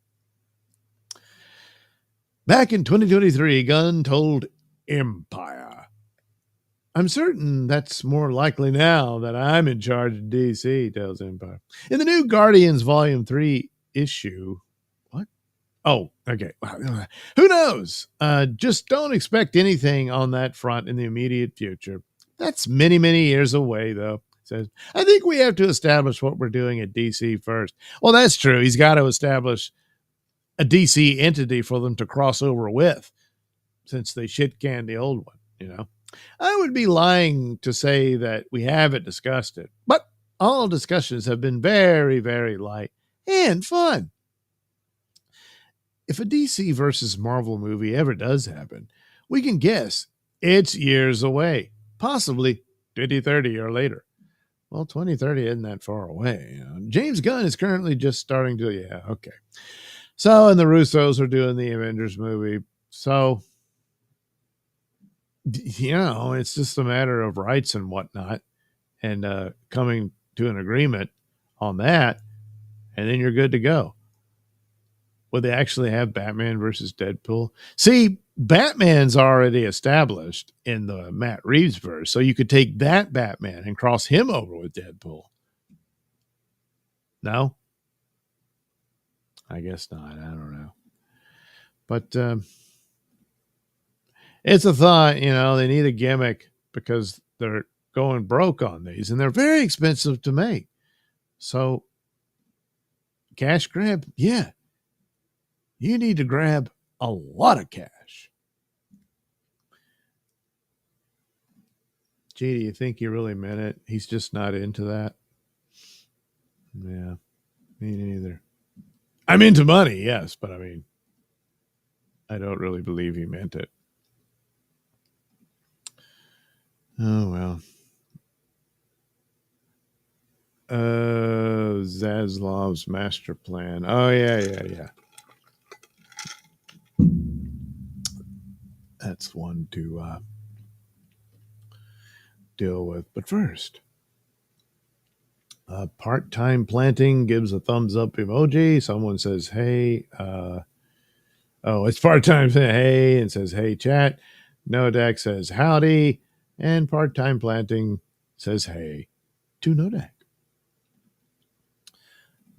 Back in 2023, Gunn told Empire, I'm certain that's more likely now that I'm in charge of DC, tells Empire. In the new Guardians Volume 3 issue, what? Oh, okay. Who knows? Just don't expect anything on that front in the immediate future. That's many, many years away, though. Says, I think we have to establish what we're doing at DC first. Well, that's true. He's got to establish a DC entity for them to cross over with, since they shit canned the old one, I would be lying to say that we haven't discussed it, but all discussions have been very, very light and fun. If a DC versus Marvel movie ever does happen, we can guess it's years away, possibly 2030 or later. Well, 2030 isn't that far away. James Gunn is currently just starting to, okay. So, and the Russos are doing the Avengers movie. So, it's just a matter of rights and whatnot, and coming to an agreement on that, and then you're good to go. Would they actually have Batman versus Deadpool? See, Batman's already established in the Matt Reeves verse, so you could take that Batman and cross him over with Deadpool. No? I guess not. I don't know. But it's a thought, they need a gimmick because they're going broke on these, and they're very expensive to make. So, cash grab, yeah. You need to grab a lot of cash. Gee, do you think he really meant it? He's just not into that. Yeah, me neither. I'm into money, yes, but I don't really believe he meant it. Oh, well. Zaslav's master plan. Oh, yeah. That's one to deal with. But first, part-time planting gives a thumbs up emoji. Someone says, hey. It's part-time saying hey and says, hey, chat. Nodak says, howdy. And part-time planting says, hey to Nodak.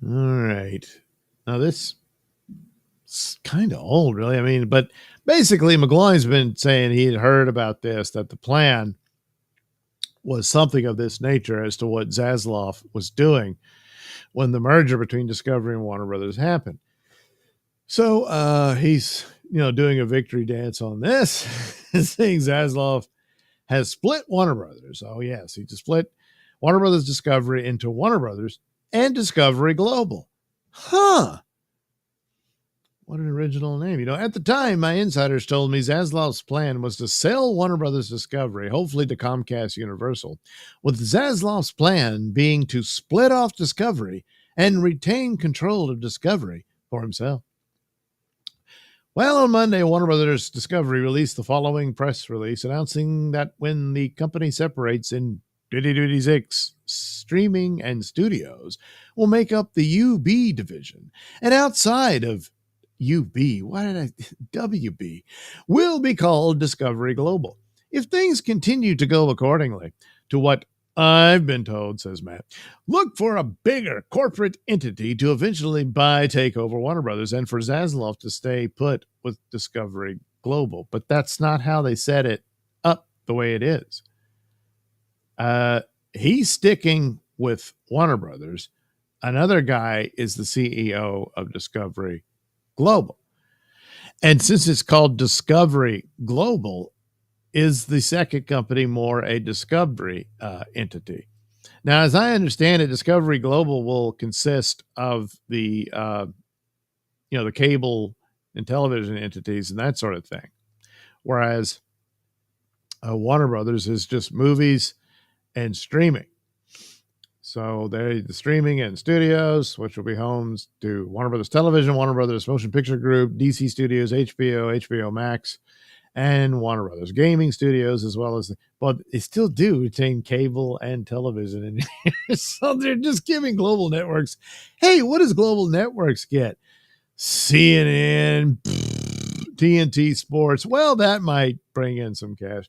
All right. Now, this is kind of old, really. But basically, McGloin's been saying he had heard about this, that the plan was something of this nature as to what Zaslav was doing when the merger between Discovery and Warner Brothers happened. So he's, doing a victory dance on this, saying Zaslav has split Warner Brothers. Oh, yes, he just split Warner Brothers Discovery into Warner Brothers and Discovery Global. Huh. What an original name. At the time, my insiders told me Zaslav's plan was to sell Warner Brothers Discovery, hopefully to Comcast Universal, with Zaslav's plan being to split off Discovery and retain control of Discovery for himself. Well, on Monday, Warner Brothers Discovery released the following press release announcing that when the company separates in 2026, streaming and studios will make up the UB division. And outside of UB, WB, will be called Discovery Global. If things continue to go accordingly to what I've been told, says Matt, look for a bigger corporate entity to eventually take over Warner Brothers and for Zaslav to stay put with Discovery Global. But that's not how they set it up the way it is. He's sticking with Warner Brothers. Another guy is the CEO of Discovery Global. And since it's called Discovery Global, is the second company more a Discovery entity? Now, as I understand it, Discovery Global will consist of the the cable and television entities and that sort of thing, whereas Warner Brothers is just movies and streaming. So the streaming and studios, which will be homes to Warner Brothers Television, Warner Brothers Motion Picture Group, DC Studios, HBO Max, and Warner Brothers Gaming Studios, as well as, but they still do retain cable and television. And so they're just giving global networks. Hey, what does global networks get? CNN, TNT Sports. Well, that might bring in some cash.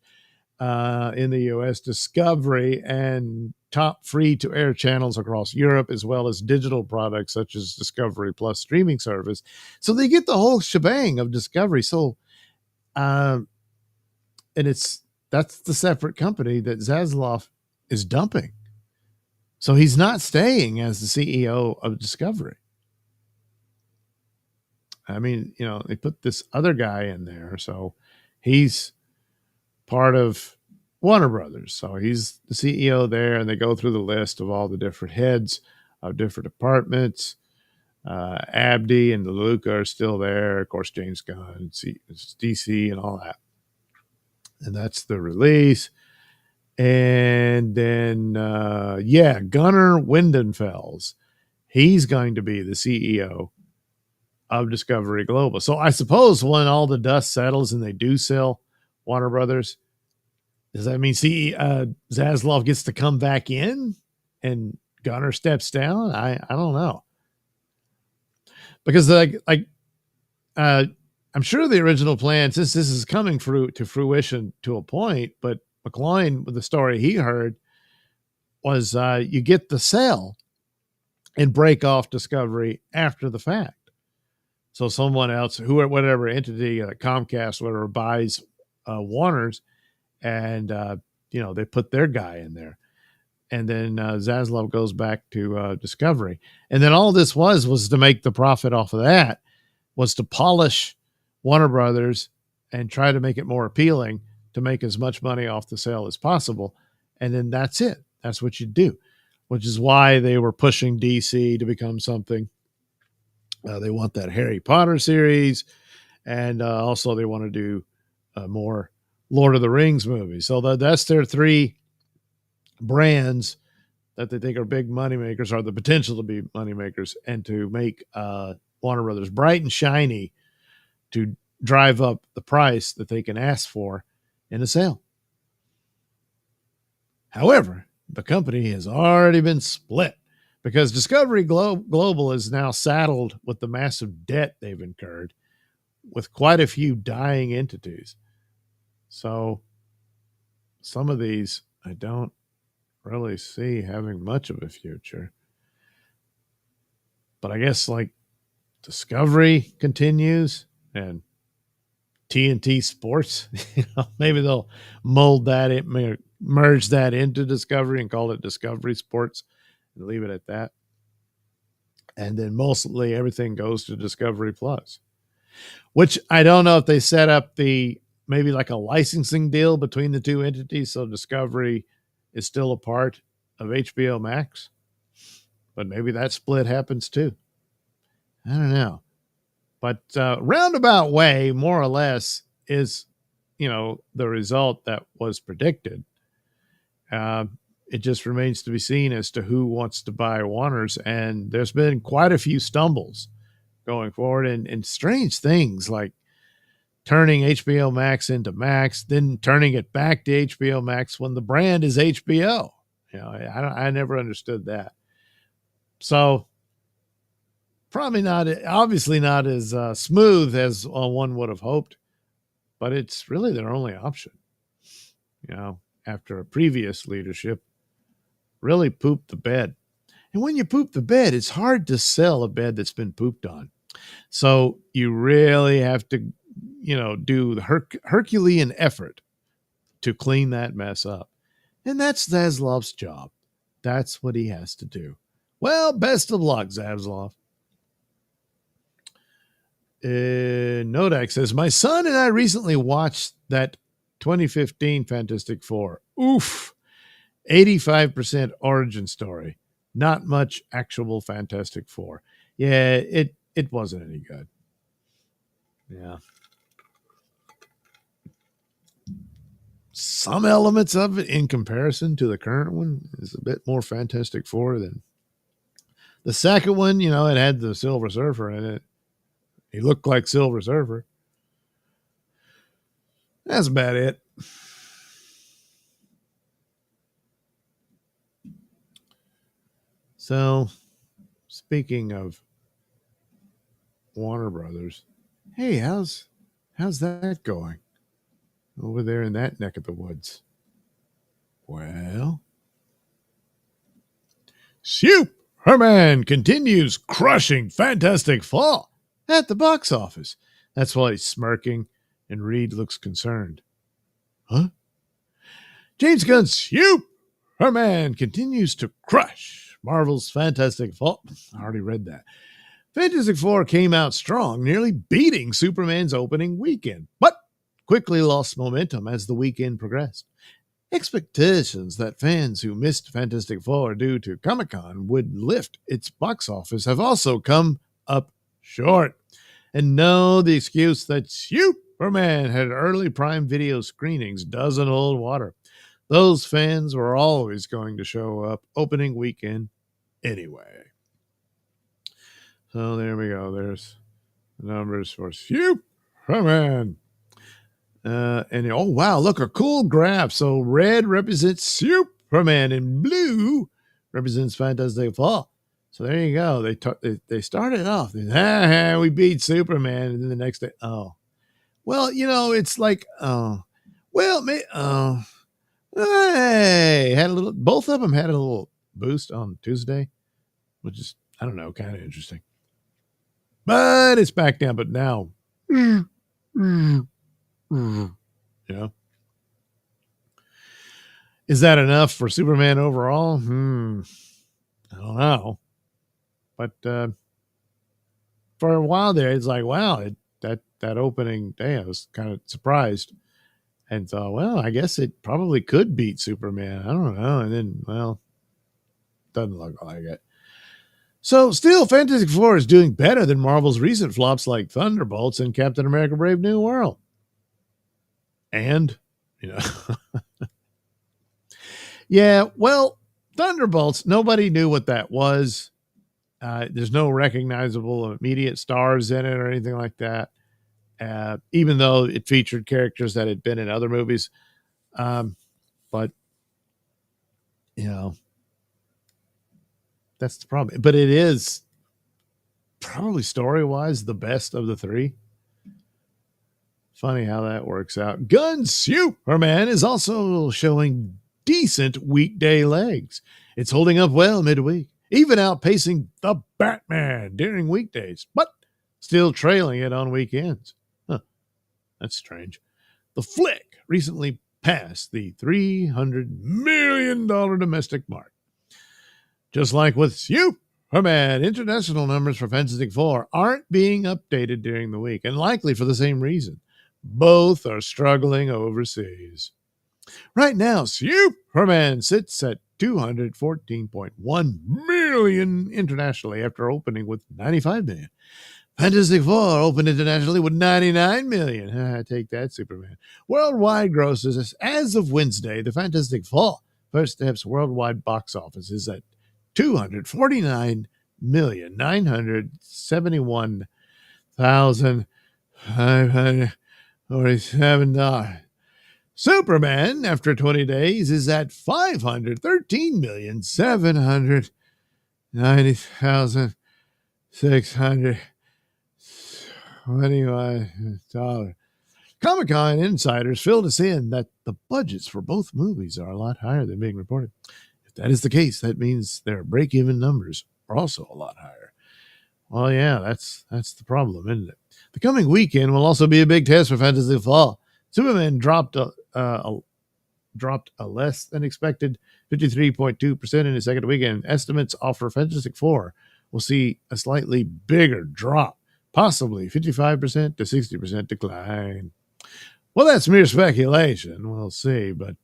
In the U.S., Discovery and top free-to-air channels across Europe, as well as digital products such as Discovery Plus streaming service. So they get the whole shebang of Discovery. So, and that's the separate company that Zaslav is dumping. So he's not staying as the CEO of Discovery. I mean, they put this other guy in there, so he's part of Warner Brothers. So he's the CEO there, and they go through the list of all the different heads of different departments. Abdi and DeLuca are still there. Of course, James Gunn, DC, and all that. And that's the release. And then, Gunnar Windenfels. He's going to be the CEO of Discovery Global. So I suppose when all the dust settles and they do sell Warner Brothers, does that mean Zaslav gets to come back in and Gunnar steps down? I don't know. Because I'm sure the original plan, since this is coming to fruition to a point, but McCloy, with the story he heard, was you get the sale and break off Discovery after the fact. So someone else, whatever entity, Comcast, whatever, buys Warner's, and they put their guy in there, and then Zaslav goes back to Discovery, and then all this was to make the profit off of that, was to polish Warner Brothers and try to make it more appealing to make as much money off the sale as possible, and then that's it. That's what you do, which is why they were pushing DC to become something. They want that Harry Potter series, and also they want to do more Lord of the Rings movies. So that's their three brands that they think are big moneymakers, or the potential to be moneymakers, and to make Warner Brothers bright and shiny to drive up the price that they can ask for in a sale. However, the company has already been split because Discovery Global is now saddled with the massive debt they've incurred with quite a few dying entities. So some of these I don't really see having much of a future. But I guess Discovery continues and TNT Sports, maybe they'll mold that in, merge that into Discovery and call it Discovery Sports and leave it at that. And then mostly everything goes to Discovery Plus, which I don't know if they set up maybe like a licensing deal between the two entities, so Discovery is still a part of HBO Max. but maybe that split happens too. I don't know. But roundabout way, more or less, is, the result that was predicted. It just remains to be seen as to who wants to buy Warner's. And there's been quite a few stumbles going forward and strange things like turning HBO Max into Max, then turning it back to HBO Max when the brand is HBO. I never understood that. So probably obviously not as smooth as one would have hoped, but it's really their only option. After a previous leadership really pooped the bed. And when you poop the bed, it's hard to sell a bed that's been pooped on. So you really have to, do the Herculean effort to clean that mess up. And that's Zaslav's job. That's what he has to do. Well, best of luck, Zaslav. Nodak says, my son and I recently watched that 2015 Fantastic Four. Oof. 85% origin story. Not much actual Fantastic Four. Yeah, it wasn't any good. Yeah. Some elements of it in comparison to the current one is a bit more Fantastic Four than the second one. It had the Silver Surfer in it. He looked like Silver Surfer. That's about it. So, speaking of Warner Brothers, hey, how's that going over there in that neck of the woods? Well, Superman continues crushing Fantastic Four at the box office. That's why he's smirking, and Reed looks concerned. Huh? James Gunn's Superman continues to crush Marvel's Fantastic Four. I already read that. Fantastic Four came out strong, nearly beating Superman's opening weekend, but quickly lost momentum as the weekend progressed. Expectations that fans who missed Fantastic Four due to Comic-Con would lift its box office have also come up short. And no, the excuse that Superman had early Prime Video screenings doesn't hold water. Those fans were always going to show up opening weekend anyway. So there we go. There's the numbers for Superman. And oh, wow, look, a cool graph. So red represents Superman and blue represents Fantastic Four. So there you go. They started off, we beat Superman, and then the next day, well, it's like, hey, both of them had a little boost on Tuesday, which is, I don't know, kind of interesting. But it's back down. But now, is that enough for Superman overall? I don't know. But for a while there, it's like, wow, that opening day, I was kind of surprised and thought, well, I guess it probably could beat Superman. I don't know. And then, well, doesn't look like it. So still, Fantastic Four is doing better than Marvel's recent flops like Thunderbolts and Captain America Brave New World. And, yeah, well, Thunderbolts, nobody knew what that was. There's no recognizable immediate stars in it or anything like that, even though it featured characters that had been in other movies. But, that's the problem. But it is probably story-wise the best of the three. Funny how that works out. Gunn's Superman is also showing decent weekday legs. It's holding up well midweek, even outpacing the Batman during weekdays, but still trailing it on weekends. Huh. That's strange. The flick recently passed the $300 million domestic mark. Just like with Superman, international numbers for Fantastic Four aren't being updated during the week, and likely for the same reason. Both are struggling overseas. Right now, Superman sits at 214.1 million internationally after opening with 95 million. Fantastic Four opened internationally with 99 million. Take that, Superman. Worldwide grosses as of Wednesday, the Fantastic Four first steps worldwide box office is at 249,971,547 Superman, after 20 days, is at 513,790,621. Comic-Con insiders filled us in that the budgets for both movies are a lot higher than being reported. If that is the case, that means their break-even numbers are also a lot higher. Well, yeah, that's the problem, isn't it? The coming weekend will also be a big test for Fantasy Fall. Superman dropped a less than expected 53.2% in his second weekend. Estimates offer Fantastic Four will see a slightly bigger drop, possibly 55% to 60% decline. Well, that's mere speculation. We'll see, but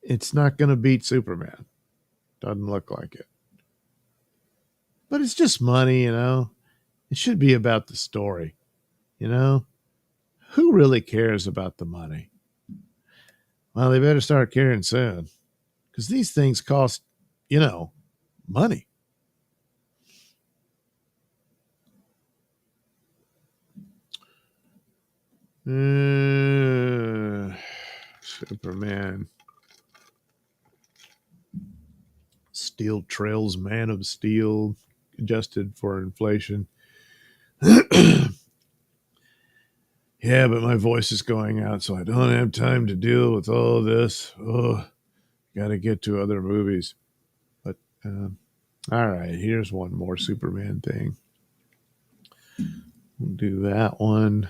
it's not going to beat Superman. Doesn't look like it. But it's just money, you know. It should be about the story, you know. Who really cares about the money? Well, they better start caring soon, because these things cost, you know, money. Superman. Steel Trails, Man of Steel, adjusted for inflation. Yeah, but my voice is going out, so I don't have time to deal with all this. Oh, got to get to other movies. But, all right, here's one more Superman thing. We'll do that one.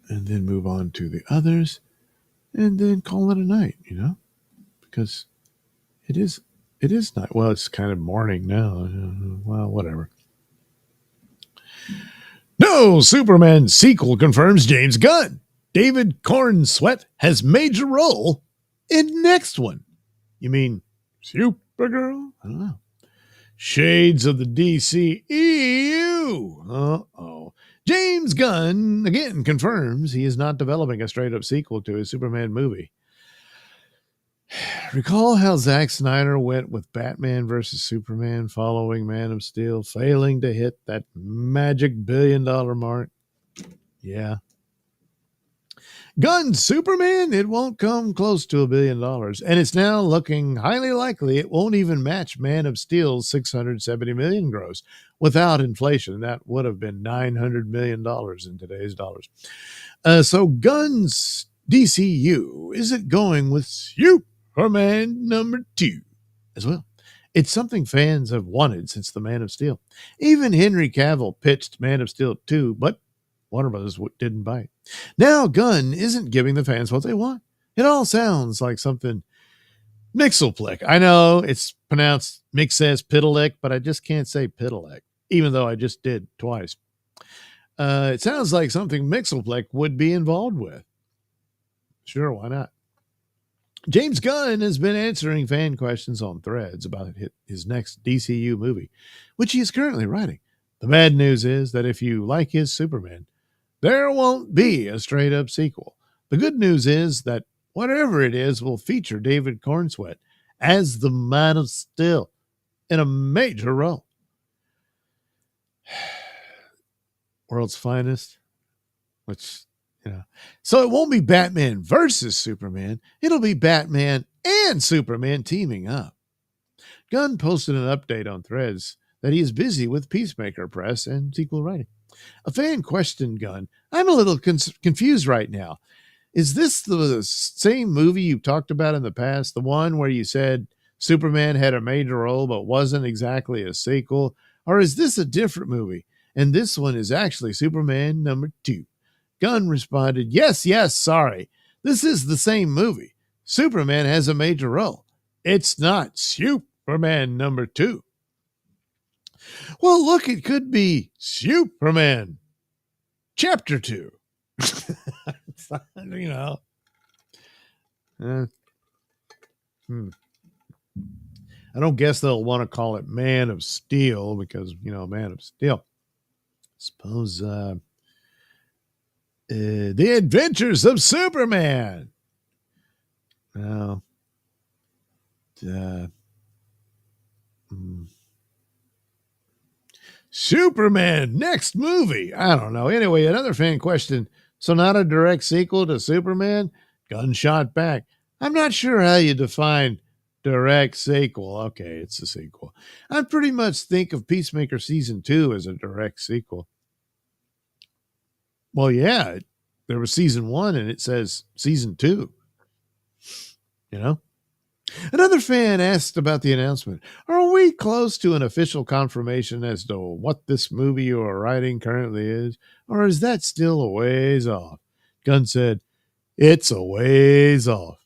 And then move on to the others. And then call it a night, you know? Because it is night. Well, it's kind of morning now. Well, whatever. No Superman sequel confirms James Gunn. David Cornsweet has major role in next one. You mean Supergirl? I don't know. Shades of the DCEU. Uh-oh. James Gunn again confirms he is not developing a straight-up sequel to his Superman movie. Recall how Zack Snyder went with Batman vs. Superman following Man of Steel, failing to hit that magic $1 billion mark? Yeah. Gunn's Superman, it won't come close to $1 billion, and it's now looking highly likely it won't even match Man of Steel's $670 million gross. Without inflation, that would have been $900 million in today's dollars. So Gunn's DCU, is it going with Superman number 2 as well? It's something fans have wanted since the Man of Steel. Even Henry Cavill pitched Man of Steel 2, but Warner Brothers didn't bite. Now Gunn isn't giving the fans what they want. It all sounds like something Mixelplick. I know it's pronounced Mixes-Piddalick, but I just can't say Piddalick, even though I just did twice. It sounds like something Mixelplick would be involved with. Sure, why not? James Gunn has been answering fan questions on Threads about his next DCU movie, which he is currently writing. The bad news is that if you like his Superman, there won't be a straight-up sequel. The good news is that whatever it is will feature David Cornsweet as the Man of Steel in a major role. World's finest, which, you know. So it won't be Batman versus Superman. It'll be Batman and Superman teaming up. Gunn posted an update on Threads that he is busy with Peacemaker press and sequel writing. A fan questioned Gunn, "I'm a little confused right now. Is this the same movie you talked about in the past? The one where you said Superman had a major role but wasn't exactly a sequel? Or is this a different movie? And this one is actually Superman number 2. Gunn responded, yes, sorry. This is the same movie. Superman has a major role. It's not Superman number 2. Well, look, it could be Superman Chapter 2. you know. Uh, hmm. I don't guess they'll want to call it Man of Steel because, Man of Steel. Suppose The Adventures of Superman. Now, Superman next movie. I don't know. Anyway, another fan question. So not a direct sequel to Superman? Gunshot back. I'm not sure how you define direct sequel. Okay, it's a sequel. I pretty much think of Peacemaker Season 2 as a direct sequel. Well, yeah, there was Season 1 and it says Season 2. You know? Another fan asked about the announcement. Are we close to an official confirmation as to what this movie you are writing currently is? Or is that still a ways off? Gunn said, it's a ways off.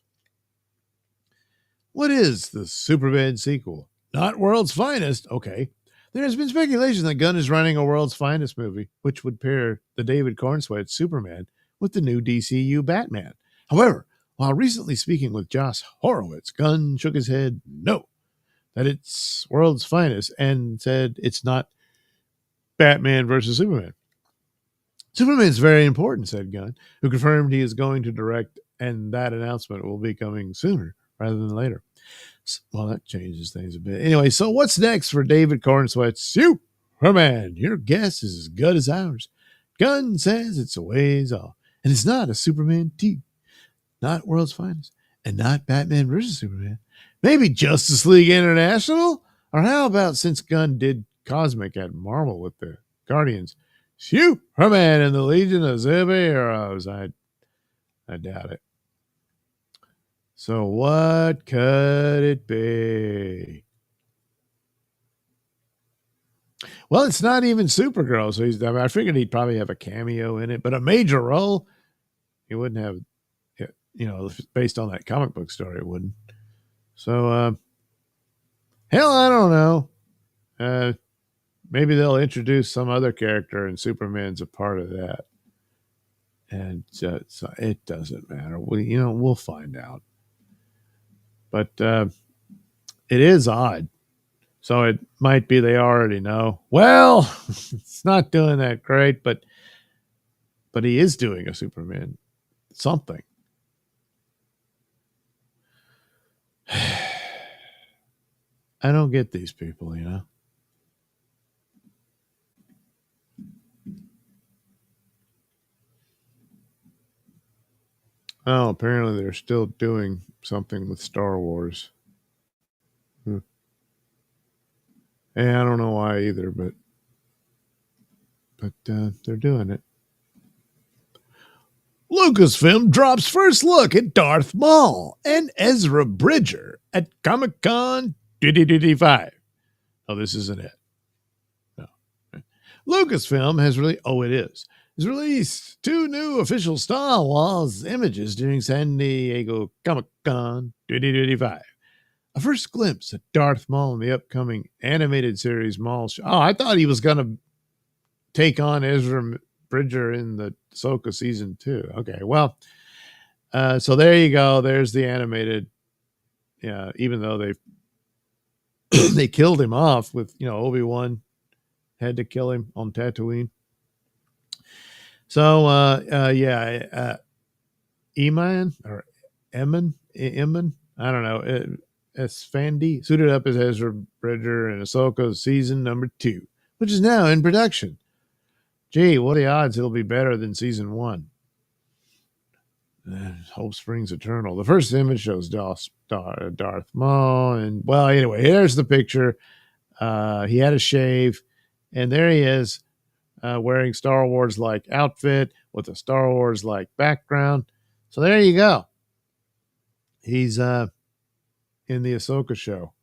What is the Superman sequel? Not World's Finest. Okay. There has been speculation that Gunn is writing a World's Finest movie, which would pair the David Cornsweet Superman with the new DCU Batman. However, while recently speaking with Josh Horowitz, Gunn shook his head no, that it's World's Finest, and said it's not Batman versus Superman. Superman's very important, said Gunn, who confirmed he is going to direct, and that announcement will be coming sooner rather than later. Well, that changes things a bit. Anyway, so what's next for David Cornsweet's Superman? Your guess is as good as ours. Gunn says it's a ways off, and it's not a Superman 2. Not World's Finest, and not Batman vs. Superman. Maybe Justice League International? Or how about, since Gunn did Cosmic at Marvel with the Guardians, Superman and the Legion of Superheroes? I doubt it. So what could it be? Well, it's not even Supergirl, so I figured he'd probably have a cameo in it, but a major role, he wouldn't have. Based on that comic book story, it wouldn't. So, hell, I don't know. Maybe they'll introduce some other character and Superman's a part of that. And so it doesn't matter. We'll find out. But it is odd. So it might be they already know. Well, it's not doing that great, but he is doing a Superman something. I don't get these people, Oh, apparently they're still doing something with Star Wars. And I don't know why either, but they're doing it. Lucasfilm drops first look at Darth Maul and Ezra Bridger at Comic-Con 2025. Oh, this isn't it. No. Lucasfilm has released 2 new official Star Wars images during San Diego Comic-Con 2025. A first glimpse at Darth Maul in the upcoming animated series Maul show. Oh, I thought he was going to take on Ezra Bridger in the Ahsoka season 2. Okay, well, so there you go. There's the animated. Yeah, even though they killed him off with, Obi-Wan had to kill him on Tatooine. So, Eman or Eman, I don't know. Esfandi suited up as Ezra Bridger in Ahsoka's season number 2, which is now in production. Gee, what are the odds it'll be better than season 1? Hope springs eternal. The first image shows Darth Maul, and well, anyway, here's the picture. He had a shave, and there he is, wearing Star Wars-like outfit with a Star Wars-like background. So there you go. He's in the Ahsoka show,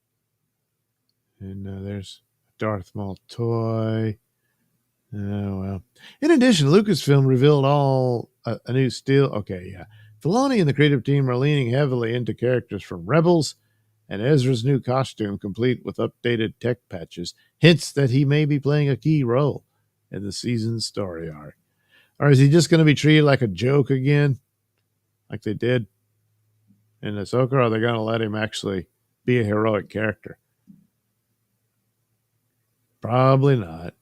and there's a Darth Maul toy. Oh, well. In addition, Lucasfilm revealed a new still. Okay, yeah. Filoni and the creative team are leaning heavily into characters from Rebels, and Ezra's new costume, complete with updated tech patches, hints that he may be playing a key role in the season's story arc. Or is he just going to be treated like a joke again? like they did in Ahsoka, or are they going to let him actually be a heroic character? Probably not.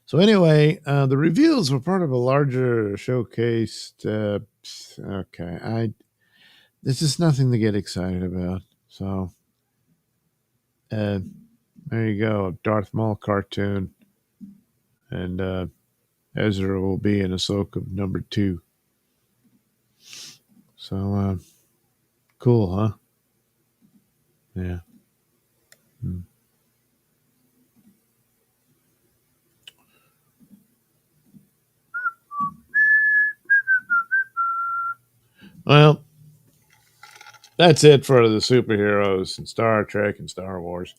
So anyway, the reveals were part of a larger showcase. Okay, this is nothing to get excited about. So there you go, Darth Maul cartoon, and Ezra will be in Ahsoka #2. So cool, huh? Yeah. Hmm. Well, that's it for the superheroes and Star Trek and Star Wars.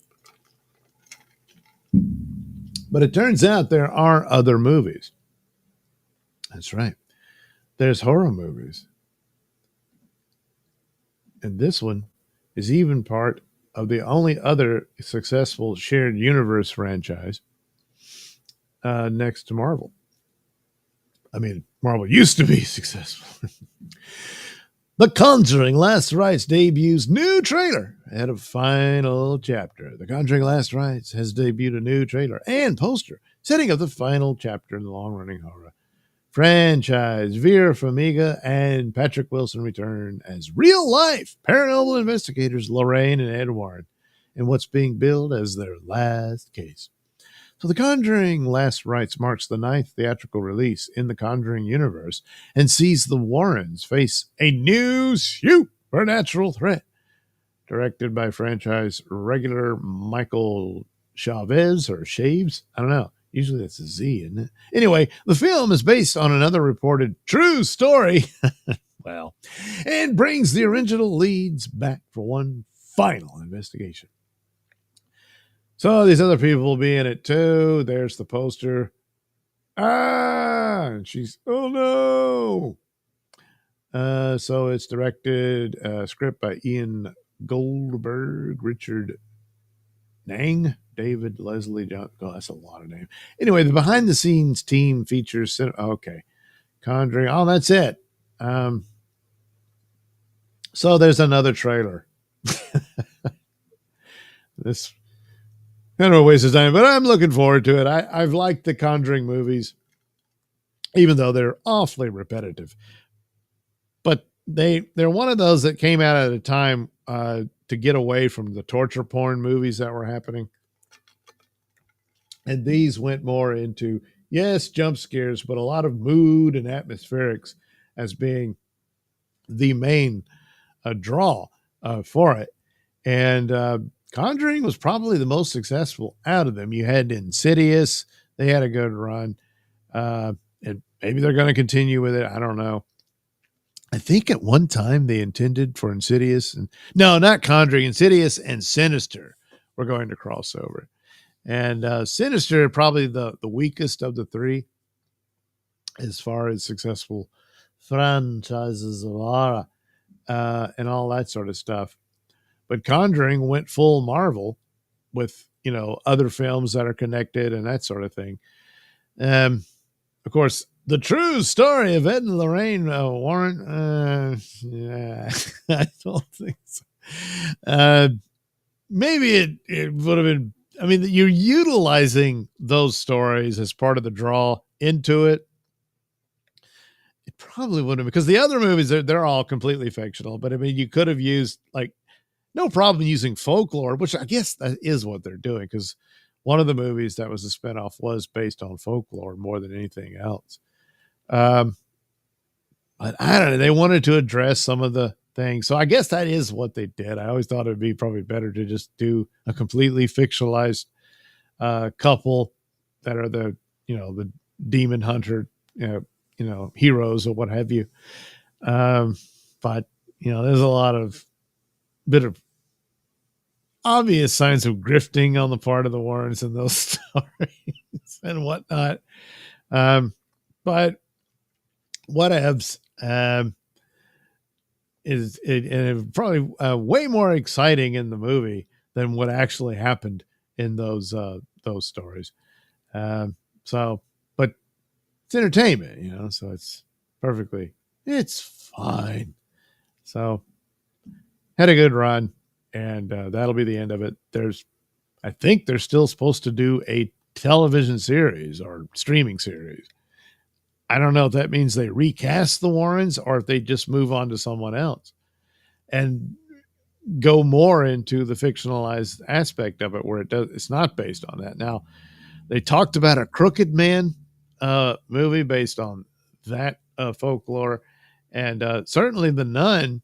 But it turns out there are other movies. That's right. There's horror movies. And this one is even part of the only other successful shared universe franchise next to Marvel. I mean, Marvel used to be successful. The Conjuring Last Rites debuts new trailer ahead of final chapter. The Conjuring Last Rites has debuted a new trailer and poster setting up the final chapter in the long-running horror franchise. Vera Farmiga and Patrick Wilson return as real-life paranormal investigators Lorraine and Ed Warren in what's being billed as their last case. So The Conjuring Last Rites marks the 9th theatrical release in the Conjuring universe and sees the Warrens face a new supernatural threat. Directed by franchise regular Michael Chavez or Shaves. I don't know. Usually that's a Z, isn't it? Anyway, the film is based on another reported true story. Well, and brings the original leads back for one final investigation. So these other people will be in it too. There's the poster. And she's, oh no. So it's directed, script by Ian Goldberg, Richard Nang, David Leslie John. Oh, that's a lot of names. Anyway, the behind the scenes team features, okay, Conjuring. Oh, that's it. So there's another trailer. This kind of a waste of time, but I'm looking forward to it. I've liked the Conjuring movies, even though they're awfully repetitive. But they're one of those that came out at a time to get away from the torture porn movies that were happening. And these went more into, yes, jump scares, but a lot of mood and atmospherics as being the main draw for it. And Conjuring was probably the most successful out of them. You had Insidious. They had a good run. And maybe they're going to continue with it. I don't know. I think at one time they intended for Insidious. No, not Conjuring. Insidious and Sinister were going to cross over. And Sinister, probably the weakest of the three as far as successful franchises of horror and all that sort of stuff. But Conjuring went full Marvel with, other films that are connected and that sort of thing. Of course, the true story of Ed and Lorraine Warren, yeah, I don't think so. Maybe it would have been, I mean, you're utilizing those stories as part of the draw into it. It probably wouldn't have, because the other movies, they're all completely fictional. But I mean, you could have used, like, no problem using folklore, which I guess that is what they're doing, because one of the movies that was a spinoff was based on folklore more than anything else. But I don't know. They wanted to address some of the things. So I guess that is what they did. I always thought it would be probably better to just do a completely fictionalized couple that are the demon hunter, heroes or what have you. But there's a lot of bit of obvious signs of grifting on the part of the Warrens in those stories and whatnot. But whatevs. Is it, and it probably way more exciting in the movie than what actually happened in those stories. But it's entertainment, so it's perfectly It's fine. So had a good run, and that'll be the end of it. I think they're still supposed to do a television series or streaming series. I don't know if that means they recast the Warrens or if they just move on to someone else and go more into the fictionalized aspect of it where it's not based on that. Now, they talked about a Crooked Man movie based on that folklore, and certainly The Nun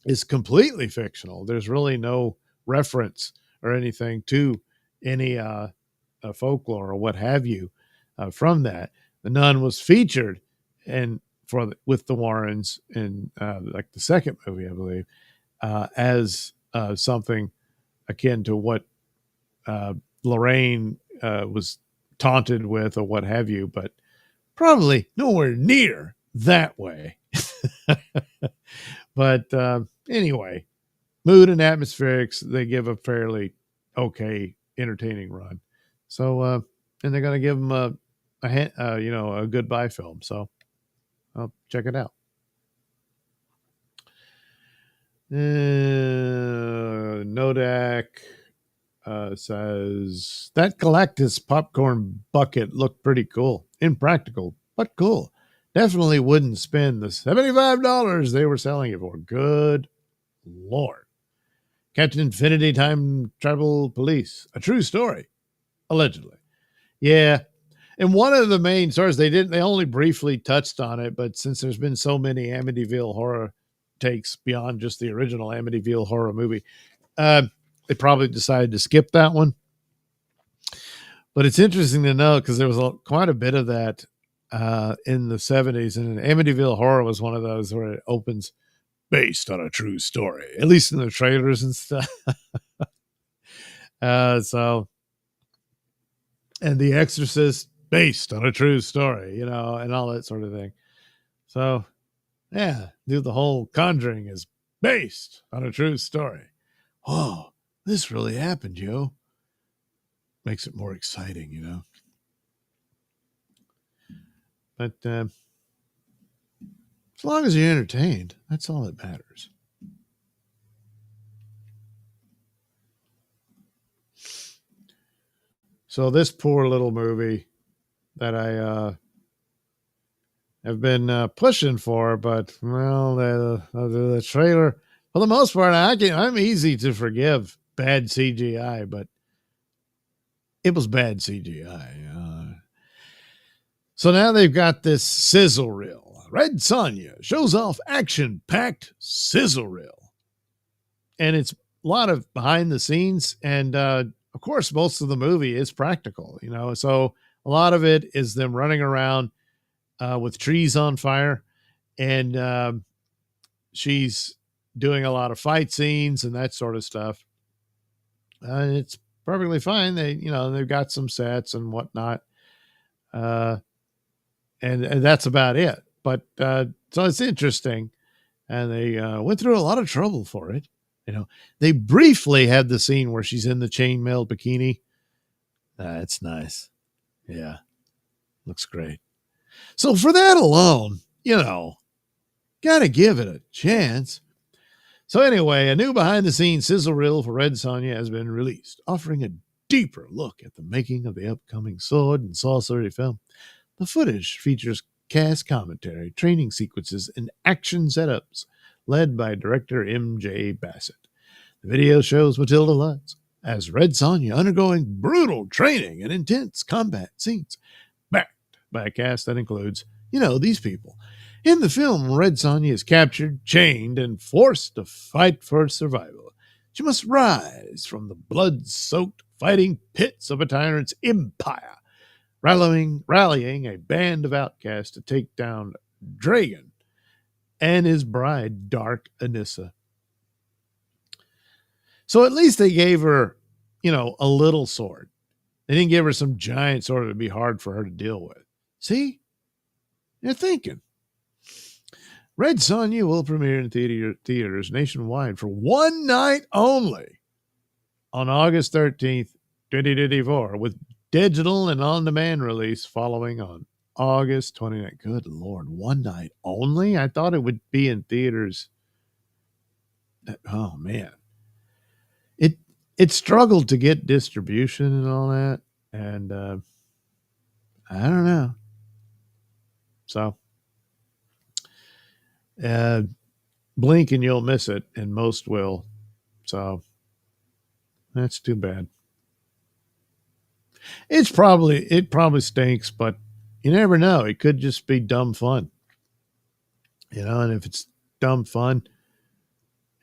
is completely fictional. There's really no reference or anything to any folklore or what have you from that. The Nun was featured and with the Warrens in like the second movie, I believe, as something akin to what Lorraine was taunted with or what have you, but probably nowhere near that way. But anyway, mood and atmospherics, they give a fairly okay, entertaining run. So, and they're going to give them a goodbye film. So I'll check it out. Nodak says that Galactus popcorn bucket looked pretty cool. Impractical, but cool. Definitely wouldn't spend the $75 they were selling it for. Good Lord. Captain Infinity Time Travel Police. A true story. Allegedly. Yeah. And one of the main stories, they only briefly touched on it, but since there's been so many Amityville horror takes beyond just the original Amityville horror movie, they probably decided to skip that one. But it's interesting to know because there was quite a bit of that in the 70s, and Amityville Horror was one of those where it opens based on a true story, at least in the trailers and stuff. So, and The Exorcist based on a true story, and all that sort of thing. So, yeah, the whole Conjuring is based on a true story. Oh, this really happened, Joe. Makes it more exciting, But as long as you're entertained, that's all that matters. So this poor little movie that I have been pushing for, but well, the trailer, for the most part, I'm easy to forgive bad CGI, but it was bad CGI. So now they've got this sizzle reel. Red Sonja shows off action-packed sizzle reel, and it's a lot of behind the scenes, and of course, most of the movie is practical. So a lot of it is them running around with trees on fire, and she's doing a lot of fight scenes and that sort of stuff. It's perfectly fine. They've got some sets and whatnot, and that's about it. But so it's interesting, and they went through a lot of trouble for it. They briefly had the scene where she's in the chainmail bikini. It's nice. Yeah, looks great. So for that alone, gotta give it a chance. So anyway, a new behind-the-scenes sizzle reel for Red Sonja has been released, offering a deeper look at the making of the upcoming sword and sorcery film. The footage features cast commentary, training sequences, and action setups, led by director M.J. Bassett. The video shows Matilda Lutz as Red Sonja undergoing brutal training and intense combat scenes, backed by a cast that includes, these people. In the film, Red Sonja is captured, chained, and forced to fight for survival. She must rise from the blood-soaked fighting pits of a tyrant's empire, rallying a band of outcasts to take down Dragon and his bride, Dark Anissa. So at least they gave her, a little sword. They didn't give her some giant sword that would be hard for her to deal with. See? You're thinking. Red Sonja will premiere in theaters nationwide for one night only on August 13th, 2024, with digital and on-demand release following on August 29th. Good Lord, one night only? I thought it would be in theaters. Oh, man. It struggled to get distribution and all that. And I don't know. So, blink and you'll miss it, and most will. So, that's too bad. It probably stinks, but you never know. It could just be dumb fun. And if it's dumb fun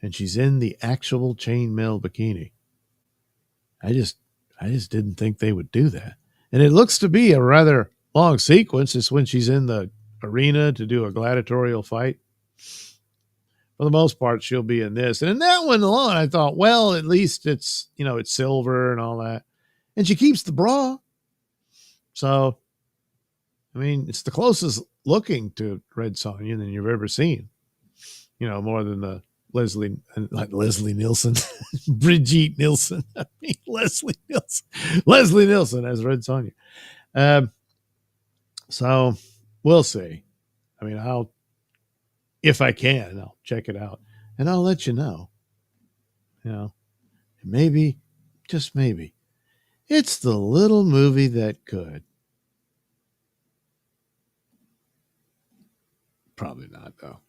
and she's in the actual chainmail bikini, I just didn't think they would do that. And it looks to be a rather long sequence. It's when she's in the arena to do a gladiatorial fight. For the most part, she'll be in this. And in that one alone, I thought, well, at least it's silver and all that. And she keeps the bra. So, I mean, it's the closest looking to Red Sonja than you've ever seen. More than the Leslie Nielsen, Brigitte Nielsen. I mean, Leslie Nielsen as Red Sonja. So we'll see. I mean, if I can, I'll check it out and I'll let you know. Maybe, just maybe, it's the little movie that could. Probably not, though.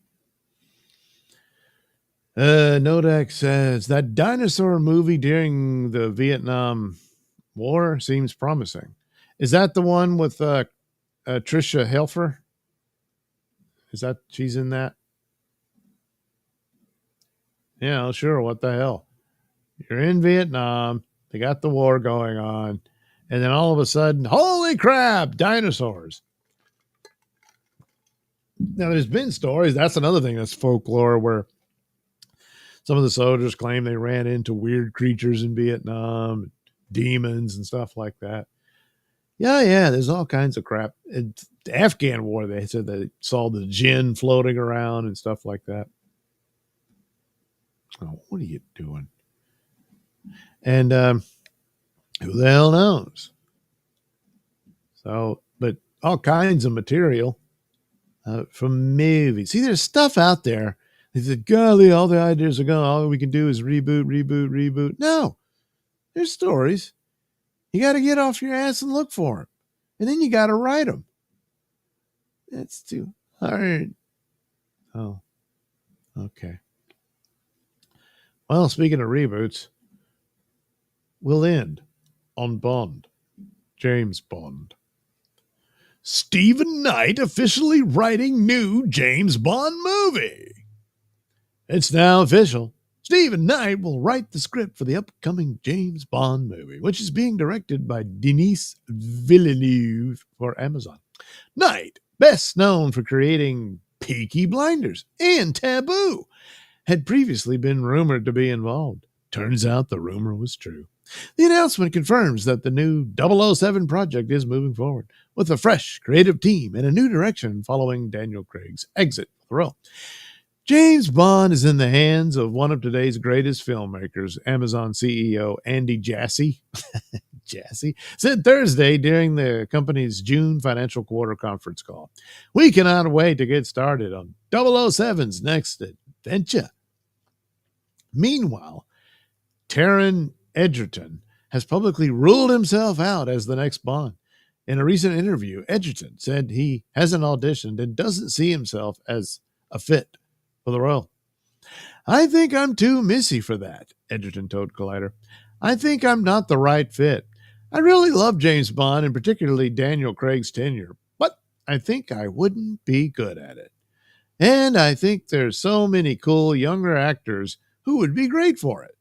Nodak says that dinosaur movie during the Vietnam War seems promising. Is that the one with Tricia Helfer? Is that she's in that? Yeah, sure. What the hell? You're in Vietnam. They got the war going on. And then all of a sudden, holy crap, dinosaurs. Now, there's been stories. That's another thing that's folklore where some of the soldiers claim they ran into weird creatures in Vietnam, demons and stuff like that. Yeah, there's all kinds of crap. In the Afghan war, they said they saw the jinn floating around and stuff like that. Oh, what are you doing? And who the hell knows? So, but all kinds of material from movies. See, there's stuff out there. They said, golly, all the ideas are gone. All we can do is reboot. No, there's stories. You got to get off your ass and look for them. And then you got to write them. That's too hard. Oh, okay. Well, speaking of reboots, we'll end on Bond. James Bond. Stephen Knight officially writing new James Bond movie. It's now official. Stephen Knight will write the script for the upcoming James Bond movie, which is being directed by Denis Villeneuve for Amazon. Knight, best known for creating Peaky Blinders and Taboo, had previously been rumored to be involved. Turns out the rumor was true. The announcement confirms that the new 007 project is moving forward with a fresh creative team and a new direction following Daniel Craig's exit from the role. James Bond is in the hands of one of today's greatest filmmakers, Amazon CEO Andy Jassy. Jassy said Thursday during the company's June financial quarter conference call, "We cannot wait to get started on 007's next adventure." Meanwhile, Taron Egerton has publicly ruled himself out as the next Bond. In a recent interview, Egerton said he hasn't auditioned and doesn't see himself as a fit for the role. "I think I'm too missy for that," Egerton told Collider. "I think I'm not the right fit. I really love James Bond and particularly Daniel Craig's tenure, but I think I wouldn't be good at it. And I think there's so many cool younger actors who would be great for it.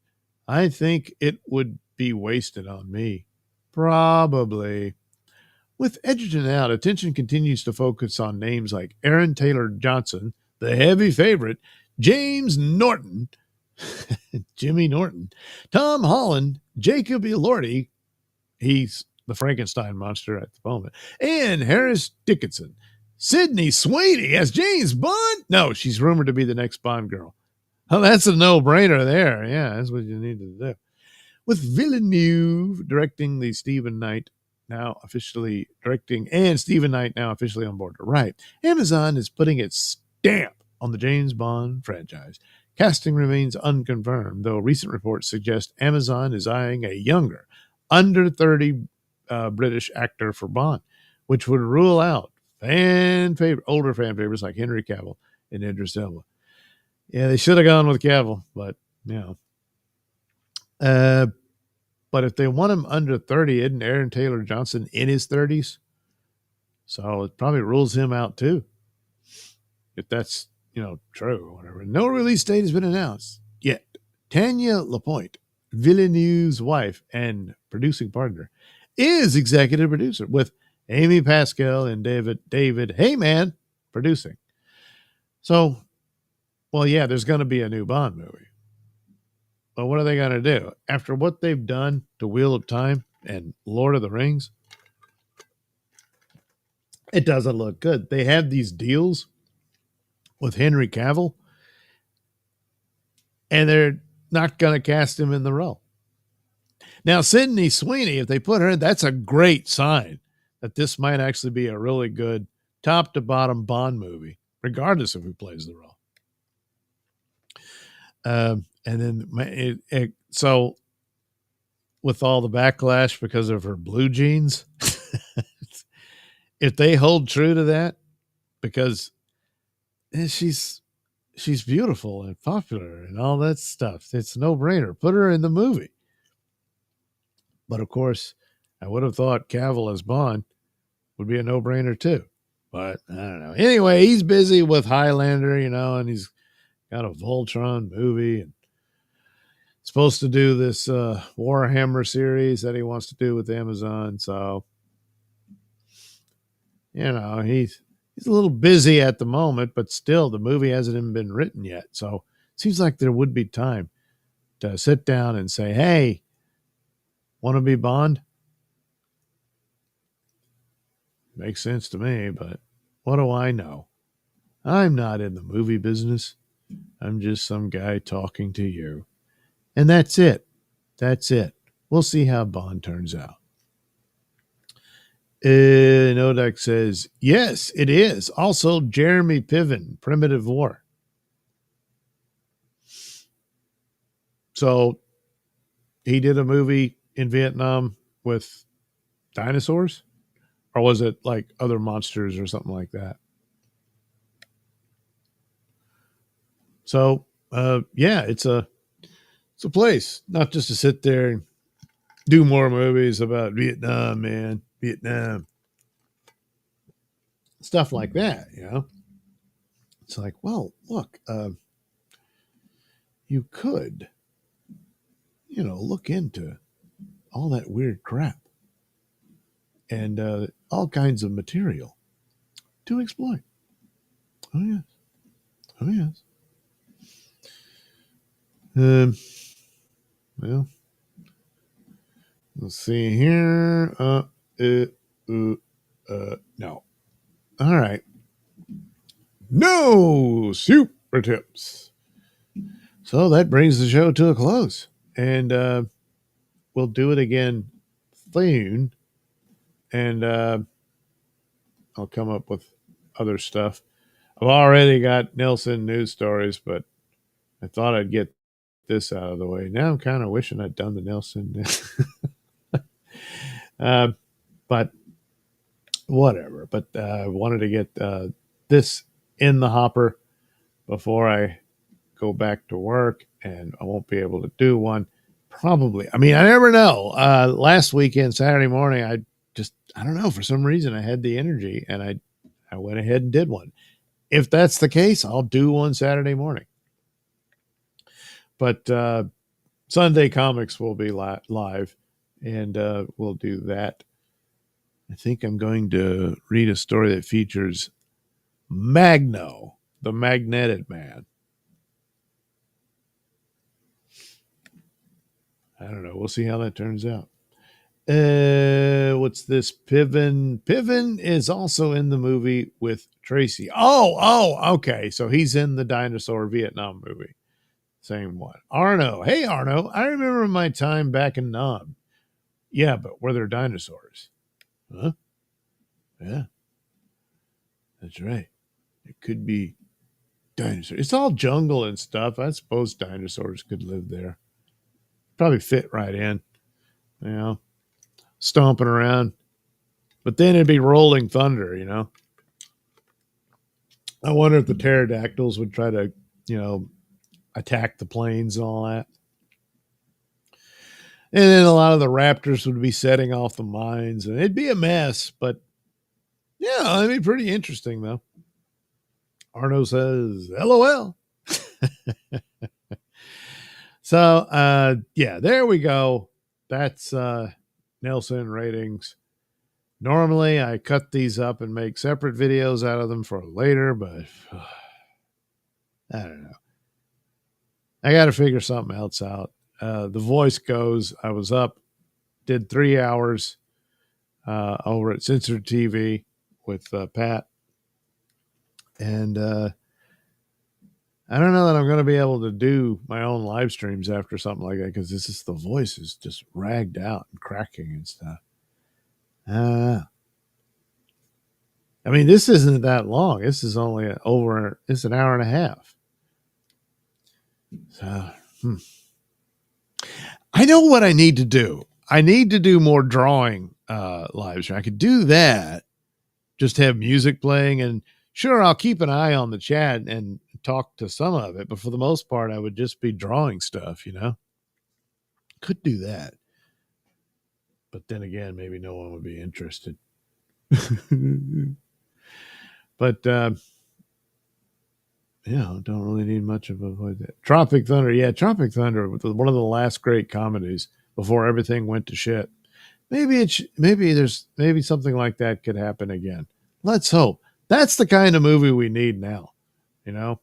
I think it would be wasted on me." Probably. With Egerton out, attention continues to focus on names like Aaron Taylor Johnson, the heavy favorite, James Norton, Jimmy Norton, Tom Holland, Jacob Elordi, he's the Frankenstein monster at the moment, and Harris Dickinson. Sydney Sweeney as James Bond? No, she's rumored to be the next Bond girl. Oh, that's a no-brainer there. Yeah, that's what you need to do. With Villeneuve directing the Stephen Knight now officially directing, and Stephen Knight now officially on board to write. Amazon is putting its stamp on the James Bond franchise. Casting remains unconfirmed, though recent reports suggest Amazon is eyeing a younger, under 30 British actor for Bond, which would rule out older fan favorites like Henry Cavill and Idris Elba. Yeah, they should have gone with Cavill, but but if they want him under 30, isn't Aaron Taylor Johnson in his 30s? So it probably rules him out too. If that's, true or whatever. No release date has been announced yet. Tanya Lapointe, Villeneuve's wife and producing partner, is executive producer with Amy Pascal and David Heyman producing. So, well, yeah, there's going to be a new Bond movie. But what are they going to do? After what they've done to Wheel of Time and Lord of the Rings, it doesn't look good. They have these deals with Henry Cavill, and they're not going to cast him in the role. Now, Sydney Sweeney, if they put her in, that's a great sign that this might actually be a really good top to bottom Bond movie, regardless of who plays the role. And then, so with all the backlash because of her blue jeans, if they hold true to that, because she's beautiful and popular and all that stuff, it's a no-brainer. Put her in the movie. But of course, I would have thought Cavill as Bond would be a no-brainer too. But I don't know. Anyway, he's busy with Highlander, and he's got a Voltron movie and supposed to do this Warhammer series that he wants to do with Amazon. So, he's a little busy at the moment, but still the movie hasn't even been written yet. So it seems like there would be time to sit down and say, hey, want to be Bond? Makes sense to me, but what do I know? I'm not in the movie business. I'm just some guy talking to you. And that's it. We'll see how Bond turns out. Nodak says, yes, it is. Also, Jeremy Piven, Primitive War. So he did a movie in Vietnam with dinosaurs? Or was it like other monsters or something like that? So, it's a place, not just to sit there and do more movies about Vietnam, man. Vietnam. Stuff like that, It's like, well, look, you could, look into all that weird crap and all kinds of material to exploit. Oh, yes. Well, let's see here. No. All right. No super tips. So that brings the show to a close. And we'll do it again soon. And I'll come up with other stuff. I've already got Nailsin news stories, but I thought I'd get this out of the way. Now I'm kind of wishing I'd done the Nailsin. But whatever. But I wanted to get this in the hopper before I go back to work, and I won't be able to do one. Probably. I mean, I never know. Last weekend, Saturday morning, I don't know, for some reason I had the energy and I went ahead and did one. If that's the case, I'll do one Saturday morning. But Sunday Comics will be live, and we'll do that. I think I'm going to read a story that features Magno, the Magnetic Man. I don't know. We'll see how that turns out. What's this? Piven. Piven is also in the movie with Tracy. Oh, okay. So he's in the dinosaur Vietnam movie. Same one. Arno. Hey, Arno. I remember my time back in Nam. Yeah, but were there dinosaurs? Huh? Yeah, that's right. It could be dinosaurs. It's all jungle and stuff. I suppose dinosaurs could live there. Probably fit right in, you know, stomping around. But then it'd be rolling thunder, you know. I wonder if the pterodactyls would try to, you know, attack the planes and all that. And then a lot of the raptors would be setting off the mines, and it'd be a mess. But yeah, it'd be pretty interesting, though. Arno says, LOL. So, yeah, there we go. That's Nailsin ratings. Normally, I cut these up and make separate videos out of them for later, but I don't know. I got to figure something else out. The voice goes, I was up, did 3 hours over at Censored TV with Pat. And I don't know that I'm going to be able to do my own live streams after something like that because the voice is just ragged out and cracking and stuff. I mean, this isn't that long. This is only it's an hour and a half. So, I know what I need to do. I need to do more drawing live stream. I could do that. Just have music playing, and sure, I'll keep an eye on the chat and talk to some of it. But for the most part, I would just be drawing stuff, you know. Could do that. But then again, maybe no one would be interested. But yeah, don't really need much of a Tropic Thunder. Yeah, Tropic Thunder was one of the last great comedies before everything went to shit. Maybe maybe something like that could happen again. Let's hope. That's the kind of movie we need now. You know,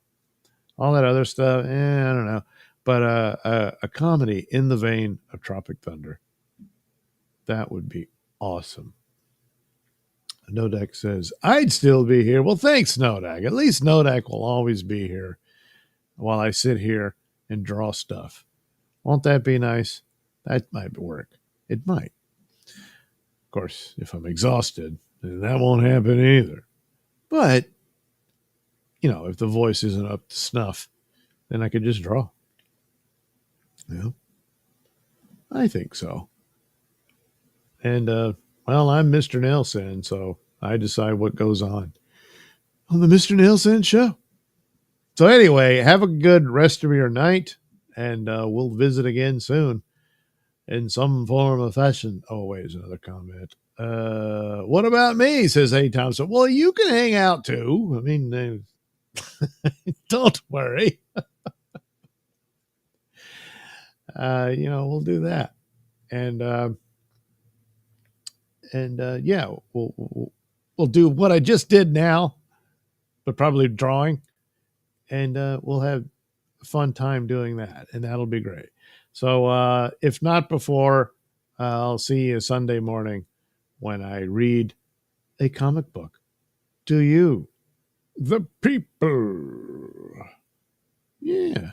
all that other stuff. I don't know, but a comedy in the vein of Tropic Thunder. That would be awesome. Nodak says, I'd still be here. Well, thanks, Nodak. At least Nodak will always be here while I sit here and draw stuff. Won't that be nice? That might work. It might. Of course, if I'm exhausted, then that won't happen either. But, you know, if the voice isn't up to snuff, then I could just draw. Yeah, I think so. And, well, I'm Mr. Nailsin, so I decide what goes on the Mr. Nailsin Show. So anyway, have a good rest of your night, and we'll visit again soon in some form of fashion. Oh, wait, there's another comment. What about me, says A. Thompson. Well, you can hang out too. I mean, don't worry. You know, we'll do that. And yeah, we'll do what I just did now, but probably drawing, and we'll have a fun time doing that, and that'll be great. So if not before, I'll see you Sunday morning when I read a comic book to you, the people. Yeah.